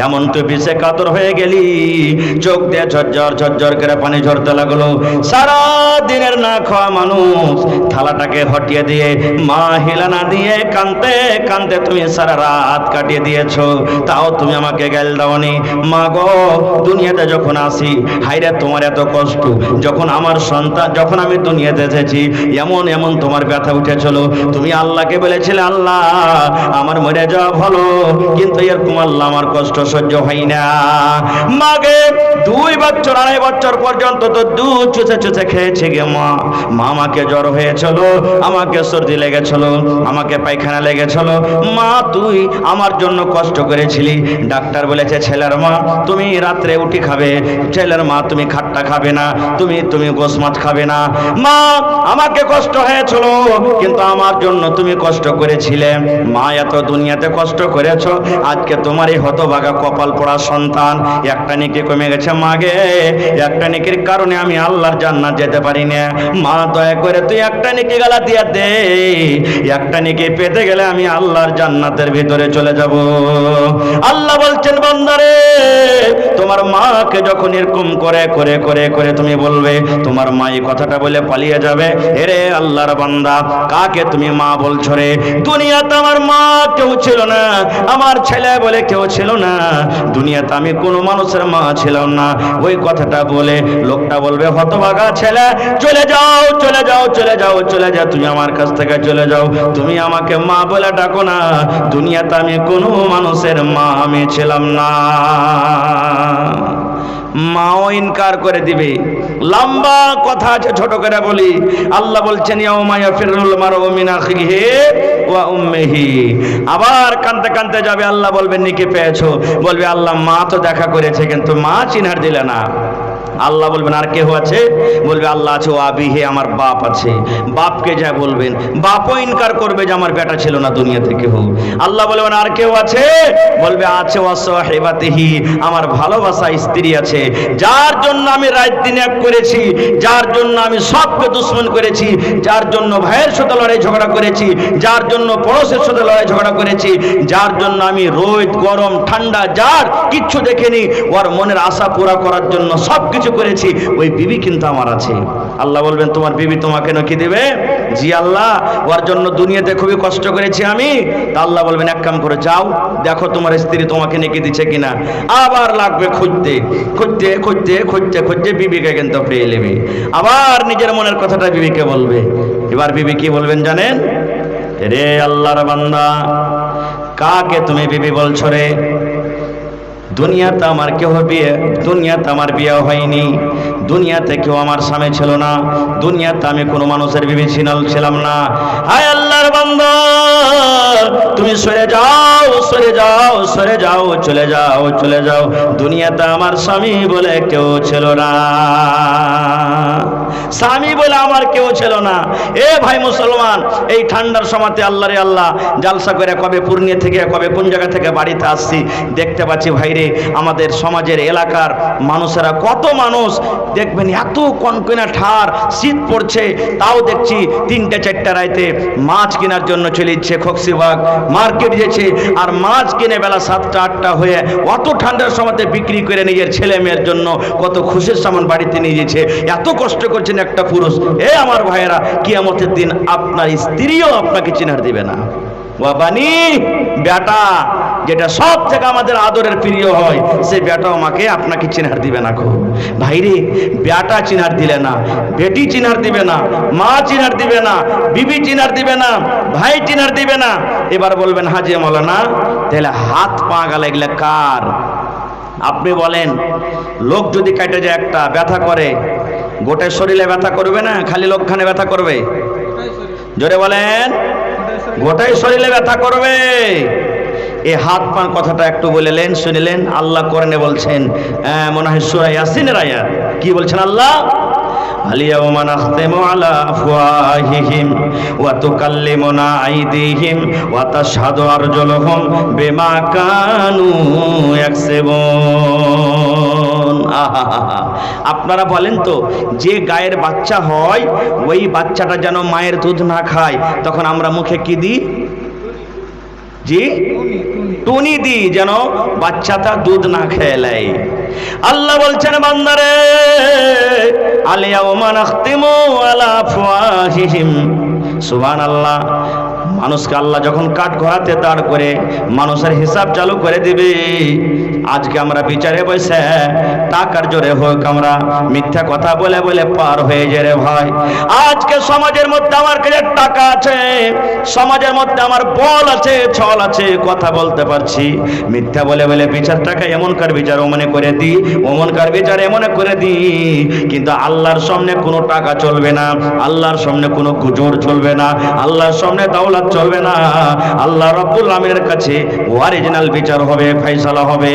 এমন তুই বিষে কাতর হয়ে গেলি, চোখ দিয়ে ঝরঝর ঝরঝর করে পানি ঝরতে লাগলো। সারা দিনের না খাওয়া মানুষ থালাটাকে হটিয়ে দিয়ে মা হিলা না দিয়ে কাঁদতে কাঁদতে তুমি সারা রাত কাটিয়ে দিয়েছো, তাও তুমি আমাকে গেল দাওনি। মা গো দুনিয়াতে যখন আসি হায়রে তোমার এত কষ্ট, যখন আমার সন্তান যখন আমি দুনিয়াতে এসেছি এমন এমন তোমার ব্যথা উঠেছিল, তুমি আল্লাহকে বলেছিলে আল্লাহ আমার মরে যাওয়া ভালো, কিন্তু এরকম আল্লাহ আমার কষ্ট সহ্য হয় না। মাগে 2 বছর 2.5 বছর পর্যন্ত তো দুধ চুষে চুষে খেয়েছে গে মা। মা আমাকে জ্বর হয়েছিল, আমাকে সর্দি লেগেছিল, আমাকে পায়খানা লেগেছিল, মা তুই আমার জন্য কষ্ট করেছিলি। ডাক্তার বলেছে ছেলের মা তুমি রাত্রে উঠি খাবে, ছেলের মা তুমি খাট্টা খাবে না, তুমি গোশ মাছ খাবে না। মা আমাকে কষ্ট হয়েছিল কিন্তু আমার জন্য তুমি কষ্ট করেছিলে। মা এত দুনিয়াতে কষ্ট করেছো, আজকে তোমার এই হতভাগা কপাল পড়া সন্তান একটা নেকি কমে গেছে। মাগে একটা নেকির কারণে আমি আল্লাহর জান্নাত যেতে পারি না, মা দয়া করে তুই একটা নেকি গালা দিয়া দে, একটা নেকি পেতে গেলে আমি আল্লাহর জান্নাতের ভিতরে চলে যাব। আল্লাহ বলছেন বান্দারে তোমার মাকে যখন এরকম করে করে করে করে তুমি বলবে, তোমার মা এই কথাটা বলে পালিয়ে যাবে, এরে আল্লাহর বান্দা কাকে তুমি মা বলছো রে? দুনিয়াতে আমার মা কেউ ছিল না, আমার ছেলে বলে কেউ ছিল না, দুনিয়াতে আমি কোনো মানুষের মা ছিলাম না। ওই কথাটা বলে লোকটা বলবে হতভাগা ছেলে চলে যাও চলে যাও চলে যাও চলে যাও, তুমি আমার কাছ থেকে চলে যাও, তুমি আমাকে মা বলে ডাকো না, দুনিয়াতে আমি কোনো মানুষের মা আমি ছিলাম না। মাও ইনকার করে দিবে। লম্বা কথা আছে, ছোট করে বলি। আল্লাহ বলছেন ইয়াউমা ইয়াফিরুল মারউ মিন আখিহি ওয়া উম্মিহি। আবার কাঁদতে কাঁদতে যাবে, আল্লাহ বলবেন নেকি পেয়েছো? বলবে আল্লাহ মা তো দেখা করেছে কিন্তু মা চিনার দিলে না। আল্লাহ বলবেন আর কেউ আছে? বলবে আল্লাহ আছে, ও আবিহে আমার বাপ আছে। বাপকে যা বলবেন, বাপও ইনকার করবে যে আমার বেটা ছিল না দুনিয়াতে কেউ। আল্লাহ বলবেন আর কেউ আছে? বলবে আছে, ওয়াসাহিবাতিহি আমার ভালোবাসা স্ত্রী আছে, যার জন্য আমি রাত দিন এক করেছি, যার জন্য আমি সবকে দুশ্মন করেছি, যার জন্য ভাইয়ের সাথে লড়াই ঝগড়া করেছি, যার জন্য পড়োশের সাথে লড়াই ঝগড়া করেছি, যার জন্য আমি রোদ গরম ঠান্ডা যার কিচ্ছু দেখেনি, ওর মনের আশা পুরা করার জন্য সবকিছু করেছি, ওই বিবি কিন্তু আমার আছে। আল্লাহ বলবেন তোমার বিবি তোমাকে নাকি দিবে? জি আল্লাহ, ওর জন্য দুনিয়াতে খুবই কষ্ট করেছি আমি। তা আল্লাহ বলবেন এক কাম করে যাও, দেখো তোমার স্ত্রী তোমাকে নেকি দিচ্ছে কিনা। আবার লাগবে খুঁজতে খুঁজতে খুঁজতে খুঁজতে খুঁজতে বিবিকে কিন্তু পেয়ে নেবে। আবার নিজের মনের কথাটা বিবিকে বলবে। এবার বিবি কি বলবেন জানেন? রে আল্লাহর বান্দা, কাকে তুমি বিবি বলছো রে? দুনিয়াতে আমার কেউ বিয়ে, দুনিয়াতে আমার বিয়ে হয়নি, দুনিয়াতে কেউ আমার স্বামী ছিল না, দুনিয়াতে আমি কোনো মানুষের বিবি ছিলাম না। হায় আল্লাহর বান্দা, তুমি সরে যাও, সরে যাও, সরে যাও, চলে যাও, চলে যাও। দুনিয়াতে আমার স্বামী বলে কেউ ছিল না, স্বামী বলে আমার কেউ ছিল না। এ ভাই মুসলমান, এই ঠান্ডার সময়তে আল্লাহ রে আল্লাহ, জালসা করে কবে পূর্ণিয়া থেকে কবে কোন জায়গা থেকে বাড়িতে আসছি, দেখতে পাচ্ছি ভাইরে আমাদের সমাজের এলাকার মানুষেরা, কত মানুষ দেখবেন এত কনকনা ঠার শীত পড়ছে, তাও দেখছি 3টে 4টে রাইতে মাছ কেনার জন্য চলে যাচ্ছে খোকসিবাগ মার্কেট যেছে, আর মাছ কিনে বেলা 7টা 8টা হয়ে অত ঠান্ডার সময়তে বিক্রি করে নিজের ছেলে মেয়ের জন্য কত খুশির সামান বাড়িতে নিয়ে যেছে। এত কষ্ট করছেন একটা পুরুষ। এ আমার ভাইয়েরা, কিয়ামতের দিন আপনার স্ত্রীও আপনাকে চিনার দিবে না। বাবানি বেটা, যেটা সব থেকে আমাদের আদরের প্রিয় হয়, সে বেটাও আমাকে আপনাকে চিনার দিবে না। খুব ভাইরে, বেটা চিনার দিলে না, বেটি চিনার দিবে না, মা চিনার দিবে না, বিবি চিনার দিবে না, ভাই চিনার দিবে না। এবার বলবেন হাজি মাওলানা, তাহলে হাত পা গেল এগুলা কার? আপনি বলেন, লোক যদি কেটে যায় একটা ব্যথা করে, গোটা শরীরে ব্যথা করবে না খালি লোকখানে ব্যথা করবে? জোরে বলেন, গোটাই শরীরে ব্যথা করবে। এই হাত পা কথাটা একটু বলেলেন, শুনিলেন? আল্লাহ কোরআনে বলছেন, মনে হয় সূরা ইয়াসিনের আয়াত, কি বলছেন আল্লাহ? আলিয়াউমা নাখতিমু আলা আফওয়াহিহিম ওয়া তুকাল্লিমুনা আইদিহিম ওয়া তাশহাদু আরজুলুহুম বিমা কানু ইয়াকসিবুন। আপনারা বলেন তো, যে গায়ের বাচ্চা হয় ওই বাচ্চাটা যেন মায়ের দুধ না খায়, তখন আমরা মুখে কি দিই? জি, টুনি দি, যেন বাচ্চাটা দুধ না খেয়ে। আল্লাহ বলছেন বান্দারে, আলিয়াউমা নাখতিমু আলা আফওয়াহিহিম, সুবহানাল্লাহ। মানুষকে আল্লাহ যখন কাঠ ঘোরাতে দাঁড় করে মানুষের হিসাব চালু করে দিবে। আজকে আমরা বিচারে বসে টাকার জোরে হোক আমরা মিথ্যা কথা বলে বলে পার হয়ে যায় রে ভাই। আজকে সমাজের মধ্যে আমার কাছে টাকা আছে, সমাজের মধ্যে আমার বল আছে, ছল আছে, কথা বলতে পারছি, মিথ্যা বলে বলে বিচারটাকে এমনকার বিচার মনে করে দিই, অমনকার বিচার এমন করে দিই। কিন্তু আল্লাহর সামনে কোনো টাকা চলবে না, আল্লাহর সামনে কোনো গুজর চলবে না, আল্লাহর সামনে দাওলাত চলবে না। আল্লাহ রাব্বুল আমিনের কাছে অরিজিনাল বিচার হবে, ফয়সালা হবে।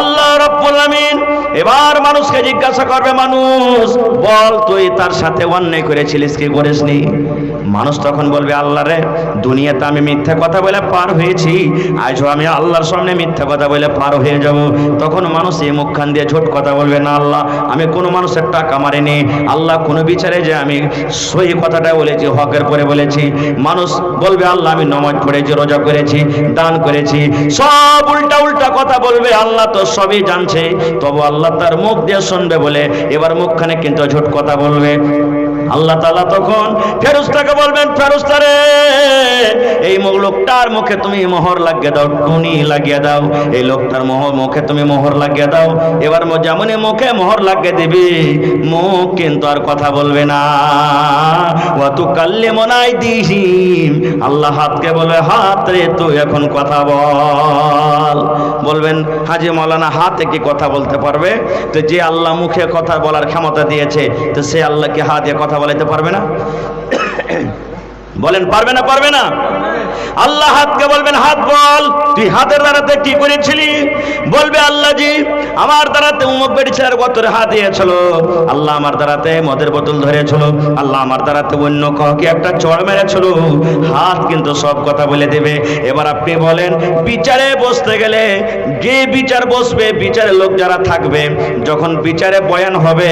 আল্লাহ রাব্বুল আমিন এবার মানুষকে জিজ্ঞাসা করবে, মানুষ বল তুই তার সাথে অন্যায় করেছিলিস কি করিসনি? মানুষ তখন বলবে, আল্লাহ রে, দুনিয়াতে আমি মিথ্যা কথা বলে পার হয়েছি, আজও আমি আল্লাহর সামনে মিথ্যা কথা বলে পার হয়ে যাব। তখন মানুষ এই মুখখান দিয়ে ঝোট কথা বলবে, না আল্লাহ, আমি কোনো মানুষের টাকা মারিনি, আল্লাহ কোনো বিচারে যে আমি সহি কথাটা বলেছি, হকের পরে বলেছি। মানুষ বলবে, আল্লাহ আমি নামাজ পড়েছি, রোজা করেছি, দান করেছি, সব উল্টা উল্টা কথা বলবে। আল্লাহ তো সবই জানছে, তবু আল্লাহ তার মুখ দিয়ে শুনবে বলে এবার মুখখানে কিন্তু ঝোট কথা বলবে। আল্লাহ তাআলা তখন ফেরেশতাকে বলবেন, ফেরেশতা রে, এই লোকটার মুখে তুমি মোহর লাগিয়ে দাও, টুনি লাগিয়ে দাও, এই লোকটার মুখে তুমি মোহর লাগিয়ে দাও। এবার যেমনই মুখে মোহর লাগিয়ে দিবি, মুখ কিন্তু আর কথা বলবে না। ওয়া তুকাল্লিমুনা আইদিহিম, আল্লাহ হাতকে বলে, হাত রে তুই এখন কথা বল। বলবেন, হাজি মাওলানা হাতে কি কথা বলতে পারবে? তো যে আল্লাহ মুখে কথা বলার ক্ষমতা দিয়েছে, তো সে আল্লাহকে হাত দিয়ে কথা বলাইতে পারবে না? বলেন, পারবে না? পারবে না? আল্লাহ হাতকে বলবেন, হাত বল, তুই হাতের দ্বারাতে কি করেছিলি? বলবে, আল্লাহ জি, আমার দ্বারাতে উমুক বেটি ছেলের গতরে হাত দিয়েছিল, আল্লাহ আমার দ্বারাতে মদের বোতল ধরেছিল, আল্লাহ আমার দ্বারাতে অন্য কাউকে একটা চড় মেরেছিল। হাত কিন্তু সব কথা বলে দেবে। এবার আপনি বলেন, বিচারে বসতে গেলে যে বিচার বসবে, বিচারের লোক যারা থাকবে, যখন বিচারে বয়ান হবে,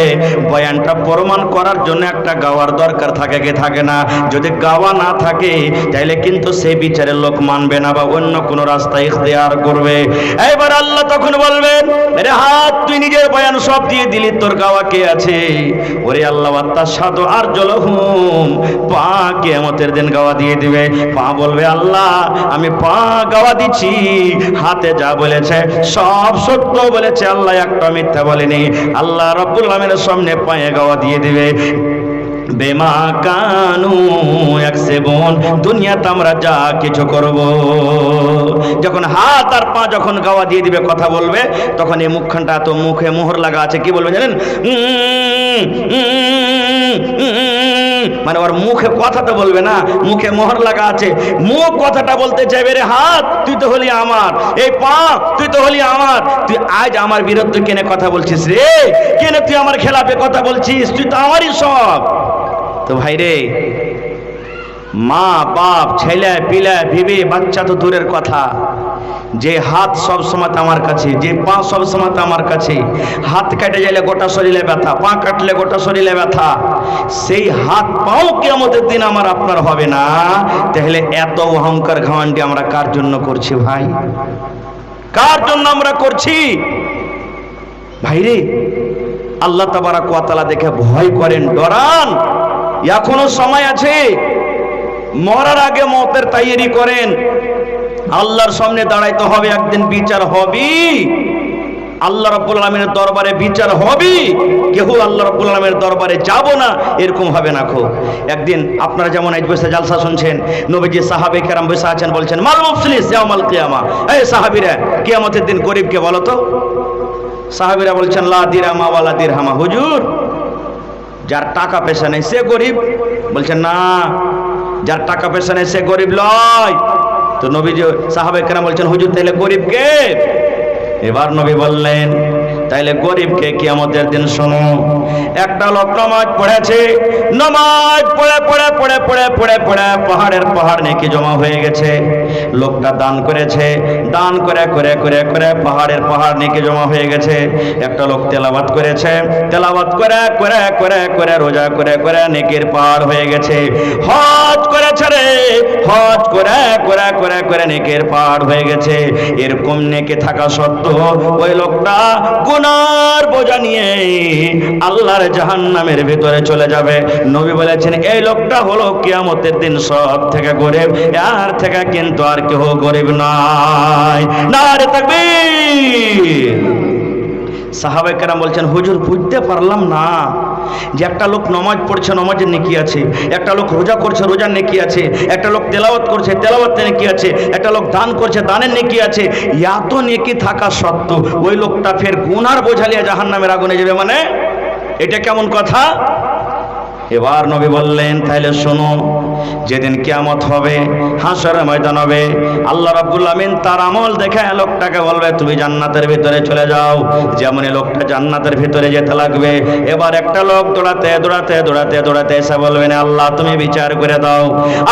বয়ানটা প্রমাণ করার জন্য একটা গাওয়ার দরকার থাকে কি থাকে না? যদি গাওয়া না থাকে তাহলে কিন্তু সেই বিচারের লোক মানবে না বা অন্য কোনো রাস্তা ইখতিয়ার করবে। এবার আল্লাহ তখন বলবেন, আরে হাত তুই নিজের বয়ান সব দিয়ে দিলি, তোর গাওয়া কে আছে? ওরে আল্লাহ তাশহাদু আরজুলুহুম, পা কিয়ামতের দিন গাওয়া দিয়ে দিবে। পা বলবে, আল্লাহ আমি পা গাওয়া দিচ্ছি, হাতে যা বলেছে সব সত্য বলেছে, আল্লাহ একটা মিথ্যা বলেনি। আল্লাহ রাব্বুল আলামিনের সামনে পায়ে গাওয়া দিয়ে দিবে, বেমা কানু ইয়াকসিবুন, দুনিয়াতে আমরা যা কিছু করব। যখন হাত আর পা যখন গাওয়া দিয়ে দিবে, কথা বলবে, তখন এই মুখখানটা তো মুখে মোহর লাগা আছে, কি বলবে জানেন? মানে ওর মুখে কথাটা বলবে না, মুখে মোহর লাগা আছে, মুখ কথাটা বলতে চাইবে, রে হাত তুই তো হলি আমার, এই পা তুই তো হলি আমার, তুই আজ আমার বিরুদ্ধে কেনে কথা বলছিস রে? কেনে তুই আমার খেলাপে কথা বলছিস? তুই তো আমারই সব। তো ভাই রে, মা বাপ ছেলে পিলে বিবি বাচ্চা তো দূরের কথা, যে হাত সব সময় আমার কাছে, যে পা সব সময় আমার কাছে, হাত কেটে গেলে গোটা শরীরে ব্যথা, পা কাটলে গোটা শরীরে ব্যথা, সেই হাত পাও কিয়ামতের দিন আমার আপনার হবে না। তাহলে এত অহংকার ঘামান্ডি আমরা কার জন্য করছি ভাই? কার জন্য আমরা করছি ভাইরে? আল্লাহ তাবারাক ওয়া তাআলা দেখে ভয় করেন, ডরান, এখনো সময় আছে। মরার আগে মতের তৈরি করেন, আল্লাহর সামনে দাঁড়াইতে হবে, একদিন বিচার হবে, আল্লাহ রাব্বুল আলামিনের দরবারে বিচার হবে। কেউ আল্লাহ রাব্বুল আলামিনের দরবারে যাব না এরকম হবে না। খুব একদিন আপনারা যেমন আজ বসে জালসা শুনছেন, নবীজি সাহাবে কেরাম বসে আছেন, বলছেন মাল মুফলিস ইয়াউমাল কিয়ামা, এই সাহাবীরা কিয়ামতের দিন গরিবকে বলো তো। সাহাবীরা বলছেন লা দিরহামা ওয়ালা দিরহামা, হুজুর যার টাকা পয়সা নেই সে গরিব। বলছেন না, যার টাকা পয়সা নেই সে গরিব লয়। তো নবীজি সাহাবে কেরাম বলছেন হুজুর তাহলে গরিব কে? এবার নবী বললেন তাইলে গরিবকে কিয়ামতের দিন শোনো। একটা লোক নামাজ পড়েছে, নামাজ পড়ে পড়ে পড়ে পড়ে পড়ে পড়ে পাহাড়ের পাহাড় নেকি জমা হয়ে গেছে। লোকটা দান করেছে, দান করে করে করে করে পাহাড়ের পাহাড় নেকি জমা হয়ে গেছে। একটা লোক তেলাওয়াত করেছে, তেলাওয়াত করে করে করে করে রোজা করে করে নেকির পাহাড় হয়ে গেছে। হজ করেছে রে, হজ করে করে করে করে নেকির পাহাড় হয়ে গেছে। এরকম নেকি থাকা সত্ত্বেও ওই লোকটা গুনার বোঝা নিয়ে আল্লাহর জাহান্নামের ভিতরে চলে যাবে। নবী বলেছেন এই লোকটা হলো কিয়ামতের দিন সব থেকে গরিব, আর থেকে কিন্তু আর কেউ গরিব নাই। নারে তাকবীর। সাহাবায়ে কেরাম বলছেন হুজুর বুঝতে পারলাম না যে একটা লোক নামাজ পড়ছে, নামাজের নেকি আছে, একটা লোক রোজা করছে, রোজার নেকি আছে, একটা লোক তেলাওয়াত করছে, তেলাওয়াতের নেকি আছে, একটা লোক দান করছে, দানের নেকি আছে। এত নেকি থাকা সত্ত্বেও ওই লোকটা ফের গুনার বোঝা নিয়ে জাহান্নামের আগুনে যাবে, মানে এটা কেমন কথা? এবার নবী বললেন তাহলে শোনো, যেদিন কিয়ামত হবে, হাসরের ময়দান হবে, আল্লাহ রাব্বুল আমিন তার আমল দেখে লোকটাকে বলবে তুমি জান্নাতের ভিতরে চলে যাও। যেমন লোকটা জান্নাতের ভিতরে যেতে লাগবে, এবার একটা লোক দৌড়াতে দৌড়াতে দৌড়াতে দৌড়াতে এসে বলবেন আল্লাহ তুমি বিচার করে দাও,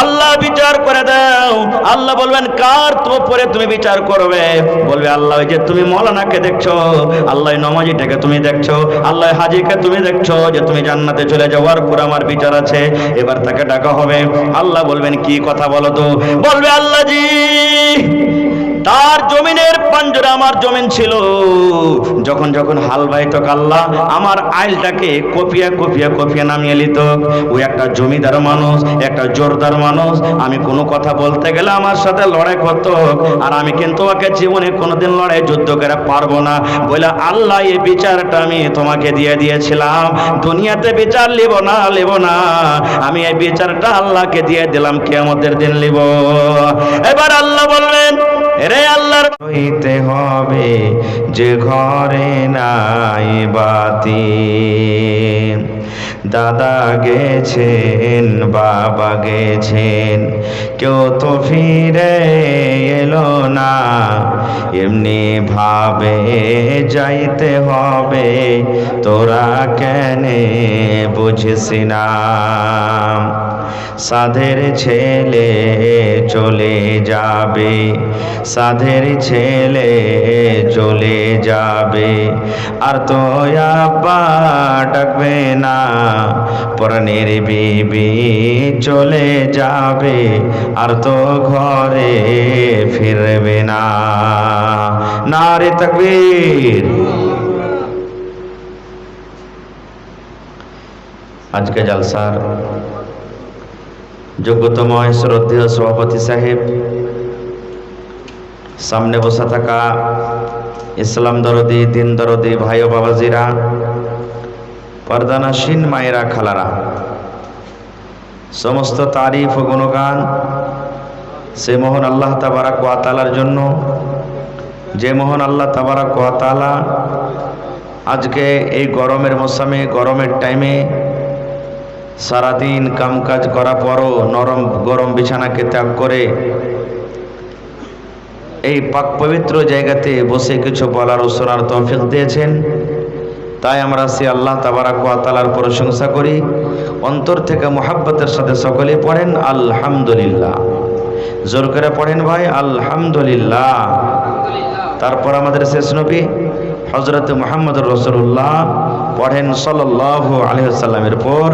আল্লাহ বিচার করে দাও। আল্লাহ বলবেন কার তো উপরে তুমি বিচার করবে? বলবে আল্লাহ ওই যে তুমি মৌলানাকে দেখছো, আল্লাহ নমাজিটাকে তুমি দেখছো, আল্লাহ হাজিকে তুমি দেখছো যে তুমি জান্নাতে চলে যাওয়ার পুরা আমার বিচার আছে। এবার তাকে ডাকা হবে, আল্লাহ বলবেন কি কথা বলো তো? বলবে আল্লাহ জি তার জমিনের পাঞ্জরে আমার জমিন ছিল, যখন যখন হাল বাইতো আল্লাহ আমার আইলটাকে কপিয়া কপিয়া কপিয়া নামিয়ে নিত। ওই একটা জমিদার মানুষ, একটা জোরদার মানুষ, আমি কোনো কথা বলতে গেলে আমার সাথে লড়াই করত, আর আমি কিন্তু ওকে জীবনে কোনোদিন লড়াই যুদ্ধ করে পারবো না। বলে আল্লাহ এই বিচারটা আমি তোমাকে দিয়ে দিয়েছিলাম, দুনিয়াতে বিচার লিব না, লিব না, আমি এই বিচারটা আল্লাহকে দিয়ে দিলাম, কিয়ামতের দিন লিব। এবার আল্লাহ বললেন রে আল্লাহর হইতে হবে যে ঘরে নাই বাতি, দাদা গেছেন বাবা গেছেন কেউ তো ফিরে এলো না, এমনি ভাবে যাইতে হবে তোরা কেনে বুঝিস না। সাধের ছেলে চলে যাবে, সাধের ছেলে চলে যাবে, আর তো আব্বা ডাকবে না, পরাণের বিবি চলে যাবে, আর তো ঘরে ফিরবে না। নারে তাকবীর। আজকে জালসার যোগ্যতম শ্রদ্ধেয় সভাপতি সাহেব, সামনে বসে থাকা ইসলাম দরদি, দিন দরদি ভাই ও বাবাজিরা, পর্দানাসীন মায়েরা, খালারা, সমস্ত তারিফ ও গুণগান সে মহান আল্লাহ তাবারাক ওয়া তাআলার জন্য, যে মহান আল্লাহ তাবারাক ওয়া তাআলা আজকে এই গরমের মৌসুমে, গরমের টাইমে সারাদিন কামকাজ করার পরও নরম গরম বিছানাকে ত্যাগ করে এই পাক পবিত্র জায়গাতে বসে কিছু বলার ও শোনার তৌফিক দিয়েছেন। তাই আমরা সে আল্লাহ তাবারাক ওয়া তাআলার প্রশংসা করি, অন্তর থেকে মুহাব্বতের সাথে সকলেই পড়েন আলহামদুলিল্লাহ। জোর করে পড়েন ভাই আলহামদুলিল্লাহ। তারপর আমাদের শেষ নবী হযরত মুহাম্মদুর রাসূলুল্লাহ পড়েন সাল্লাল্লাহু আলাইহি ওয়াসাল্লামের পর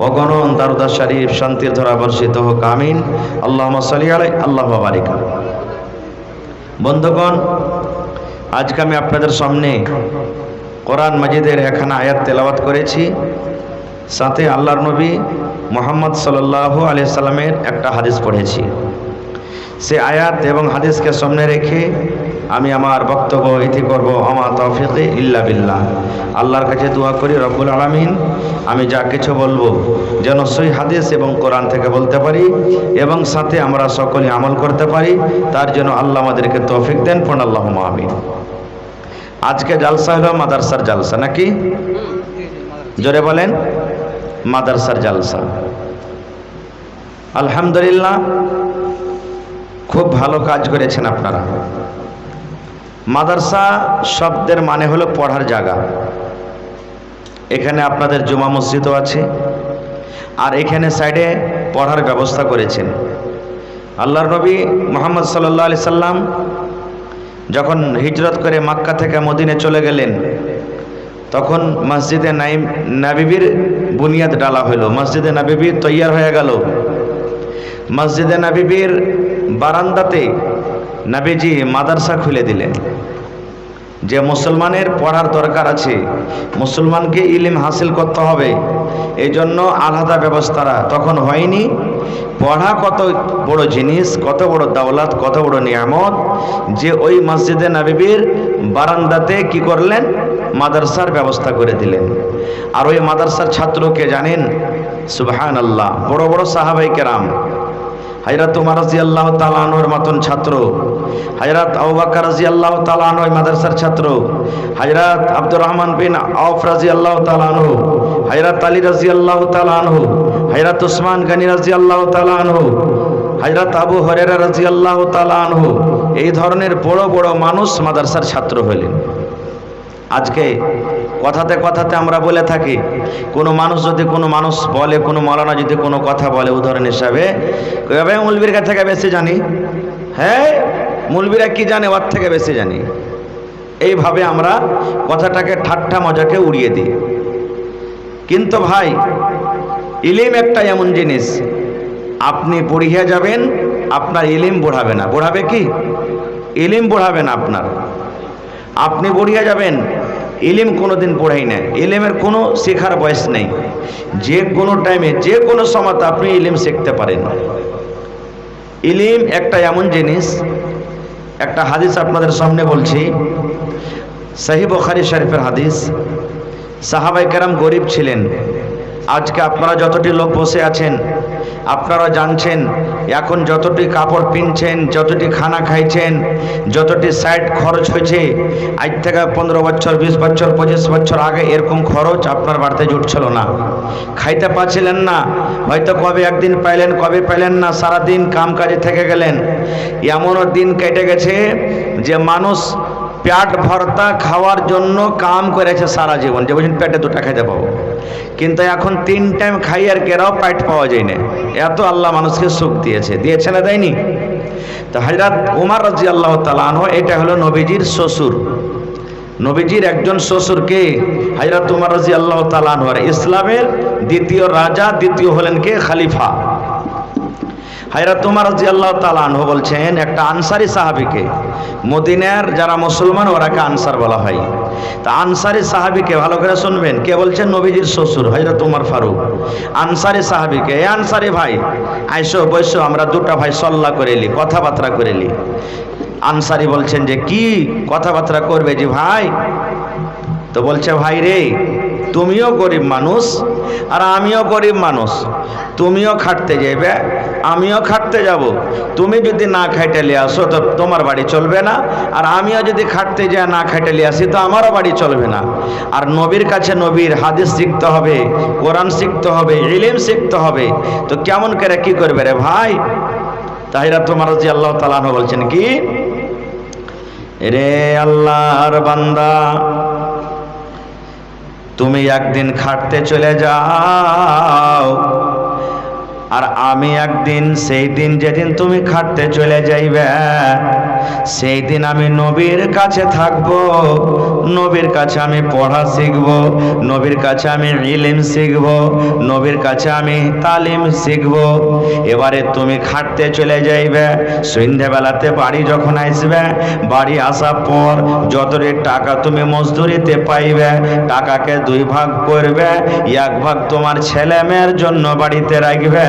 অগণন দরুদ শরীফ শান্তির ধারা বর্ষিত হোক, আমিন। আল্লাহুম্মা সাল্লি আলাইহি আল্লাহুম্মা বারিক। বন্ধুগণ, আজকে আমি আপনাদের সামনে কোরআন মাজিদের একখানা আয়াত তেলাওয়াত করেছি, সাথে আল্লাহর নবী মুহাম্মদ সাল্লাল্লাহু আলাইহি সাল্লামের একটা হাদিস পড়েছি। সে আয়াত এবং হাদিসকে সামনে রেখে আমি আমার বক্তব্য ইতি করব। আমা তাওফিকে ইল্লা বিল্লাহ। আল্লাহর কাছে দোয়া করি রব্বুল আলামিন আমি যা কিছু বলবো যেন সই হাদিস এবং কোরআন থেকে বলতে পারি এবং সাথে আমরা সকলে আমল করতে পারি, তার জন্য আল্লাহ আমাদেরকে তৌফিক দেন। পড়ুন আল্লাহুম্মা আমিন। আজকে জালসা হলো মাদ্রাসার জালসা, নাকি? জোরে বলেন, মাদ্রাসার জালসা। আলহামদুলিল্লাহ, খুব ভালো কাজ করেছেন আপনারা। মাদ্রাসা শব্দের মানে হলো পড়ার জায়গা। এখানে আপনাদের জুমা মসজিদও আছে, আর এখানে সাইডে পড়ার ব্যবস্থা করেছেন। আল্লাহর নবী মুহাম্মদ সাল্লাল্লাহু আলাইহি সাল্লাম যখন হিজরত করে মক্কা থেকে মদিনে চলে গেলেন, তখন মসজিদে নববীর বুনিয়াদ ডালা হলো, মসজিদে নববী তৈয়ার হয়ে গেল। মসজিদে নববীর বারান্দাতে নবীজি মাদ্রাসা খুলে দিলেন। যে মুসলমানের পড়ার দরকার আছে, মুসলমানকে ইলম হাসিল করতে হবে, এই জন্য আলাদা ব্যবস্থারা তখন হয়নি। পড়া কত বড় জিনিস, কত বড় দাওলাত, কত বড় নিয়ামত, যে ওই মসজিদে নববীর বারান্দাতে কি করলেন, মাদ্রাসার ব্যবস্থা করে দিলেন। আর ওই মাদ্রাসার ছাত্রকে জানেন, সুবহানাল্লাহ, বড় বড় সাহাবায়ে কেরাম, হযরত ওমর রাদিয়াল্লাহু তাআলা আনহুর মতন ছাত্র, হযরত আবু বকর রাদিয়াল্লাহু তাআলা আনহু মাদ্রাসার ছাত্র, হযরত আব্দুর রহমান বিন আওফ রাদিয়াল্লাহু তাআলা আনহু, হযরত আলী রাদিয়াল্লাহু তাআলা আনহু, হযরত উসমান গনি রাদিয়াল্লাহু তাআলা আনহু, হযরত আবু হুরায়রা রাদিয়াল্লাহু তাআলা আনহু, এই ধরনের বড় বড় মানুষ মাদ্রাসার ছাত্র হলেন। আজকে কথাতে কথাতে আমরা বলে থাকি, কোনো মানুষ যদি কোনো মানুষ বলে, কোনো মাওলানা যদি কোনো কথা বলে, উদাহরণ হিসাবে মৌলবীর কাছ থেকে বেশি জানি, হ্যাঁ মৌলবীরা কি জানে, ওর থেকে বেশি জানি। এইভাবে আমরা কথাটাকে ঠাট্টা মজাকে উড়িয়ে দিই। কিন্তু ভাই, ইলিম একটা এমন জিনিস, আপনি পড়িয়ে যাবেন, আপনার ইলিম बढ़ाবে না। बढ़ाবে কি? ইলিম बढ़ाবে না আপনার। আপনি পড়িয়ে যাবেন, ইলিম কোনোদিন পড়াই না। ইলিমের কোনো শেখার বয়স নেই, যে কোনো টাইমে, যে কোনো সময় আপনি ইলিম শিখতে পারেন। ইলিম একটা এমন জিনিস, একটা হাদিস আপনাদের সামনে বলছি, সহিহ বুখারী শরীফের হাদিস। সাহাবায়ে কেরাম গরিব ছিলেন। আজকে আপনারা যতটি লোক বসে আছেন, আপনারা জানছেন এখন যতটি কাপড় কিনছেন, যতটি খানা খাইছেন, যতটি সাইড খরচ হয়েছে, আজ থেকে 15 বছর, 20 বছর, 25 বছর আগে এরকম খরচ আপনার বাড়িতে জুটছিল না। খাইতে পাচ্ছিলেন না, হয়তো কবে একদিন পাইলেন, কবে পাইলেন না, সারাদিন কাম কাজে থেকে গেলেন। এমনও দিন কেটে গেছে যে মানুষ পেট ভর্তা খাওয়ার জন্য কাম করেছে সারা জীবন, যে বলছেন পেটে দুটা খাইতে পাবো। কিন্তু এখন 3 টাইম খাই আর কেরাও পাইট পাওয়া যায় না, এত আল্লাহ মানুষকে সুখ দিয়েছে না দেয়নি? তো হযরত ওমর রাদিয়াল্লাহু তাআলা আনহু, এটা হলো নবীজির শ্বশুর, নবীজির একজন শ্বশুরকে হযরত ওমর রাদিয়াল্লাহু তাআলা আনহু, ইসলামের দ্বিতীয় রাজা, দ্বিতীয় হলেন কে? খলিফা। হযরত ওমর রাদিয়াল্লাহু তাআলা আনহু বলছেন, একটা আনসারী সাহাবীকে, মদিনার যারা মুসলমান ওরাকে আনসার বলা হয়, তা আনসারী সাহাবীকে ভালো করে শুনবেন, কে বলছেন? নবীজির শ্বশুর হযরত ওমর ফারুক। আনসারী সাহাবীকে, এ আনসারী ভাই আইসো বসো, আমরা দুটা ভাই সল্লা করেলি, কথাবার্তা করেলি। আনসারী বলছেন যে কি কথাবার্তা করবে যে ভাই? তো বলছে, ভাই রে, তুমিও গরিব মানুষ আর আমিও গরিব মানুষ, তুমিও খাটতে যাবে, আমিও খাটতে যাব। তুমি যদি না খাইতে লিয়ে আসো তো তোমার বাড়ি চলবে না, আর আমিও যদি খাটতে যাই না খাইতে লিয়ে আসি তো আমারও বাড়ি চলবে না। আর নবীর কাছে নবীর হাদিস শিখতে হবে, কোরআন শিখতে হবে, ইলম শিখতে হবে, তো কেমন করে কি করবে রে ভাই? হযরত ওমর রাদিয়াল্লাহু তাআলা আনহু বলছেন কি, রে আল্লাহর বান্দা, তুমি একদিন খাটতে চলে যাও, আর আমি একদিন, সেই দিন যেদিন তুমি খাটতে চলে যাইবে, সেই দিন আমি নবীর কাছে থাকব, নবীর কাছে আমি পড়া শিখব, নবীর কাছে আমি ইলম শিখব, নবীর কাছে আমি তালিম শিখব। এবারে তুমি খাটতে চলে যাইবে, সন্ধ্যাবেলাতে বাড়ি যখন আসবে, বাড়ি আসার পর যতটি টাকা তুমি মজদুরিতে পাইবে, টাকাকে 2 ভাগ করবে, 1 ভাগ তোমার ছেলে মেয়ের জন্য বাড়িতে রাখবে,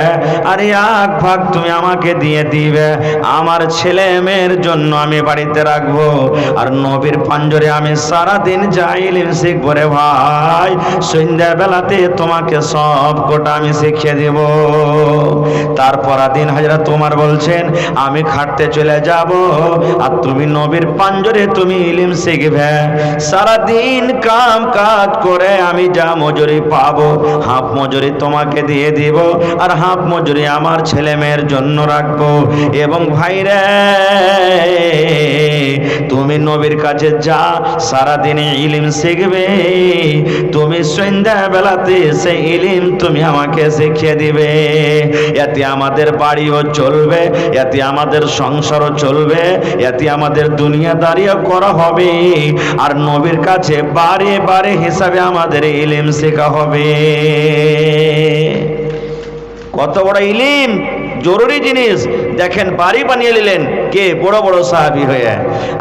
আর 1 ভাগ তুমি আমাকে দিয়ে দিবে, আমার ছেলে মেয়ের জন্য আমি বাড়িতে রাখবো। আর নবীর পাঞ্জরে আমি সারাদিন যাই ইলম শিখবো রে ভাই, সন্ধ্যা বেলাতে তোমাকে সব কোটা আমি শিখিয়ে দেব। তারপর দিন হযরত ওমর বলছেন, আমি খাটতে চলে যাব, আর তুমি নবীর পাঞ্জরে তুমি ইলম শিখবে। সারাদিন কাম কাজ করে আমি যা মজুরি পাবো, হাফ মজুরি তোমাকে দিয়ে দিব, আর হাফ মজুরি আমার ছেলে মেয়ের জন্য রাখবো। এবং ভাইরে, তুমি নবীর কাছে যা সারাদিন ইলম শিখবে, তুমি সন্ধ্যা বেলাতে সেই ইলম তুমি আমাকে শিখিয়ে দিবে। এতে আমাদের বাড়িও চলবে, এতে আমাদের সংসারও চলবে, এতে আমাদের দুনিয়াদারিও করা হবে, আর নবীর কাছে বারে বারে হিসাবে আমাদের ইলম শেখা হবে। কত বড় ইলম, জরুরি জিনিস। দেখেন, বাড়ি বানিয়ে নিলেন কে? বড় বড় সাহাবী হয়ে।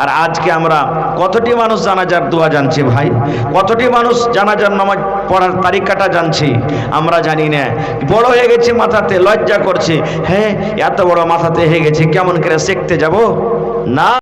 আর আজকে আমরা কতটি মানুষ জানাজার দোয়া জানছি ভাই, কতটি মানুষ জানাজার নামাজ পড়ার তারিকাটা জানছি, আমরা জানি না। বড় হয়ে গেছে মাথাতে, লজ্জা করছি, হ্যাঁ এত বড় মাথাতে হয়ে গেছে, কেমন করে শিখতে যাব? না।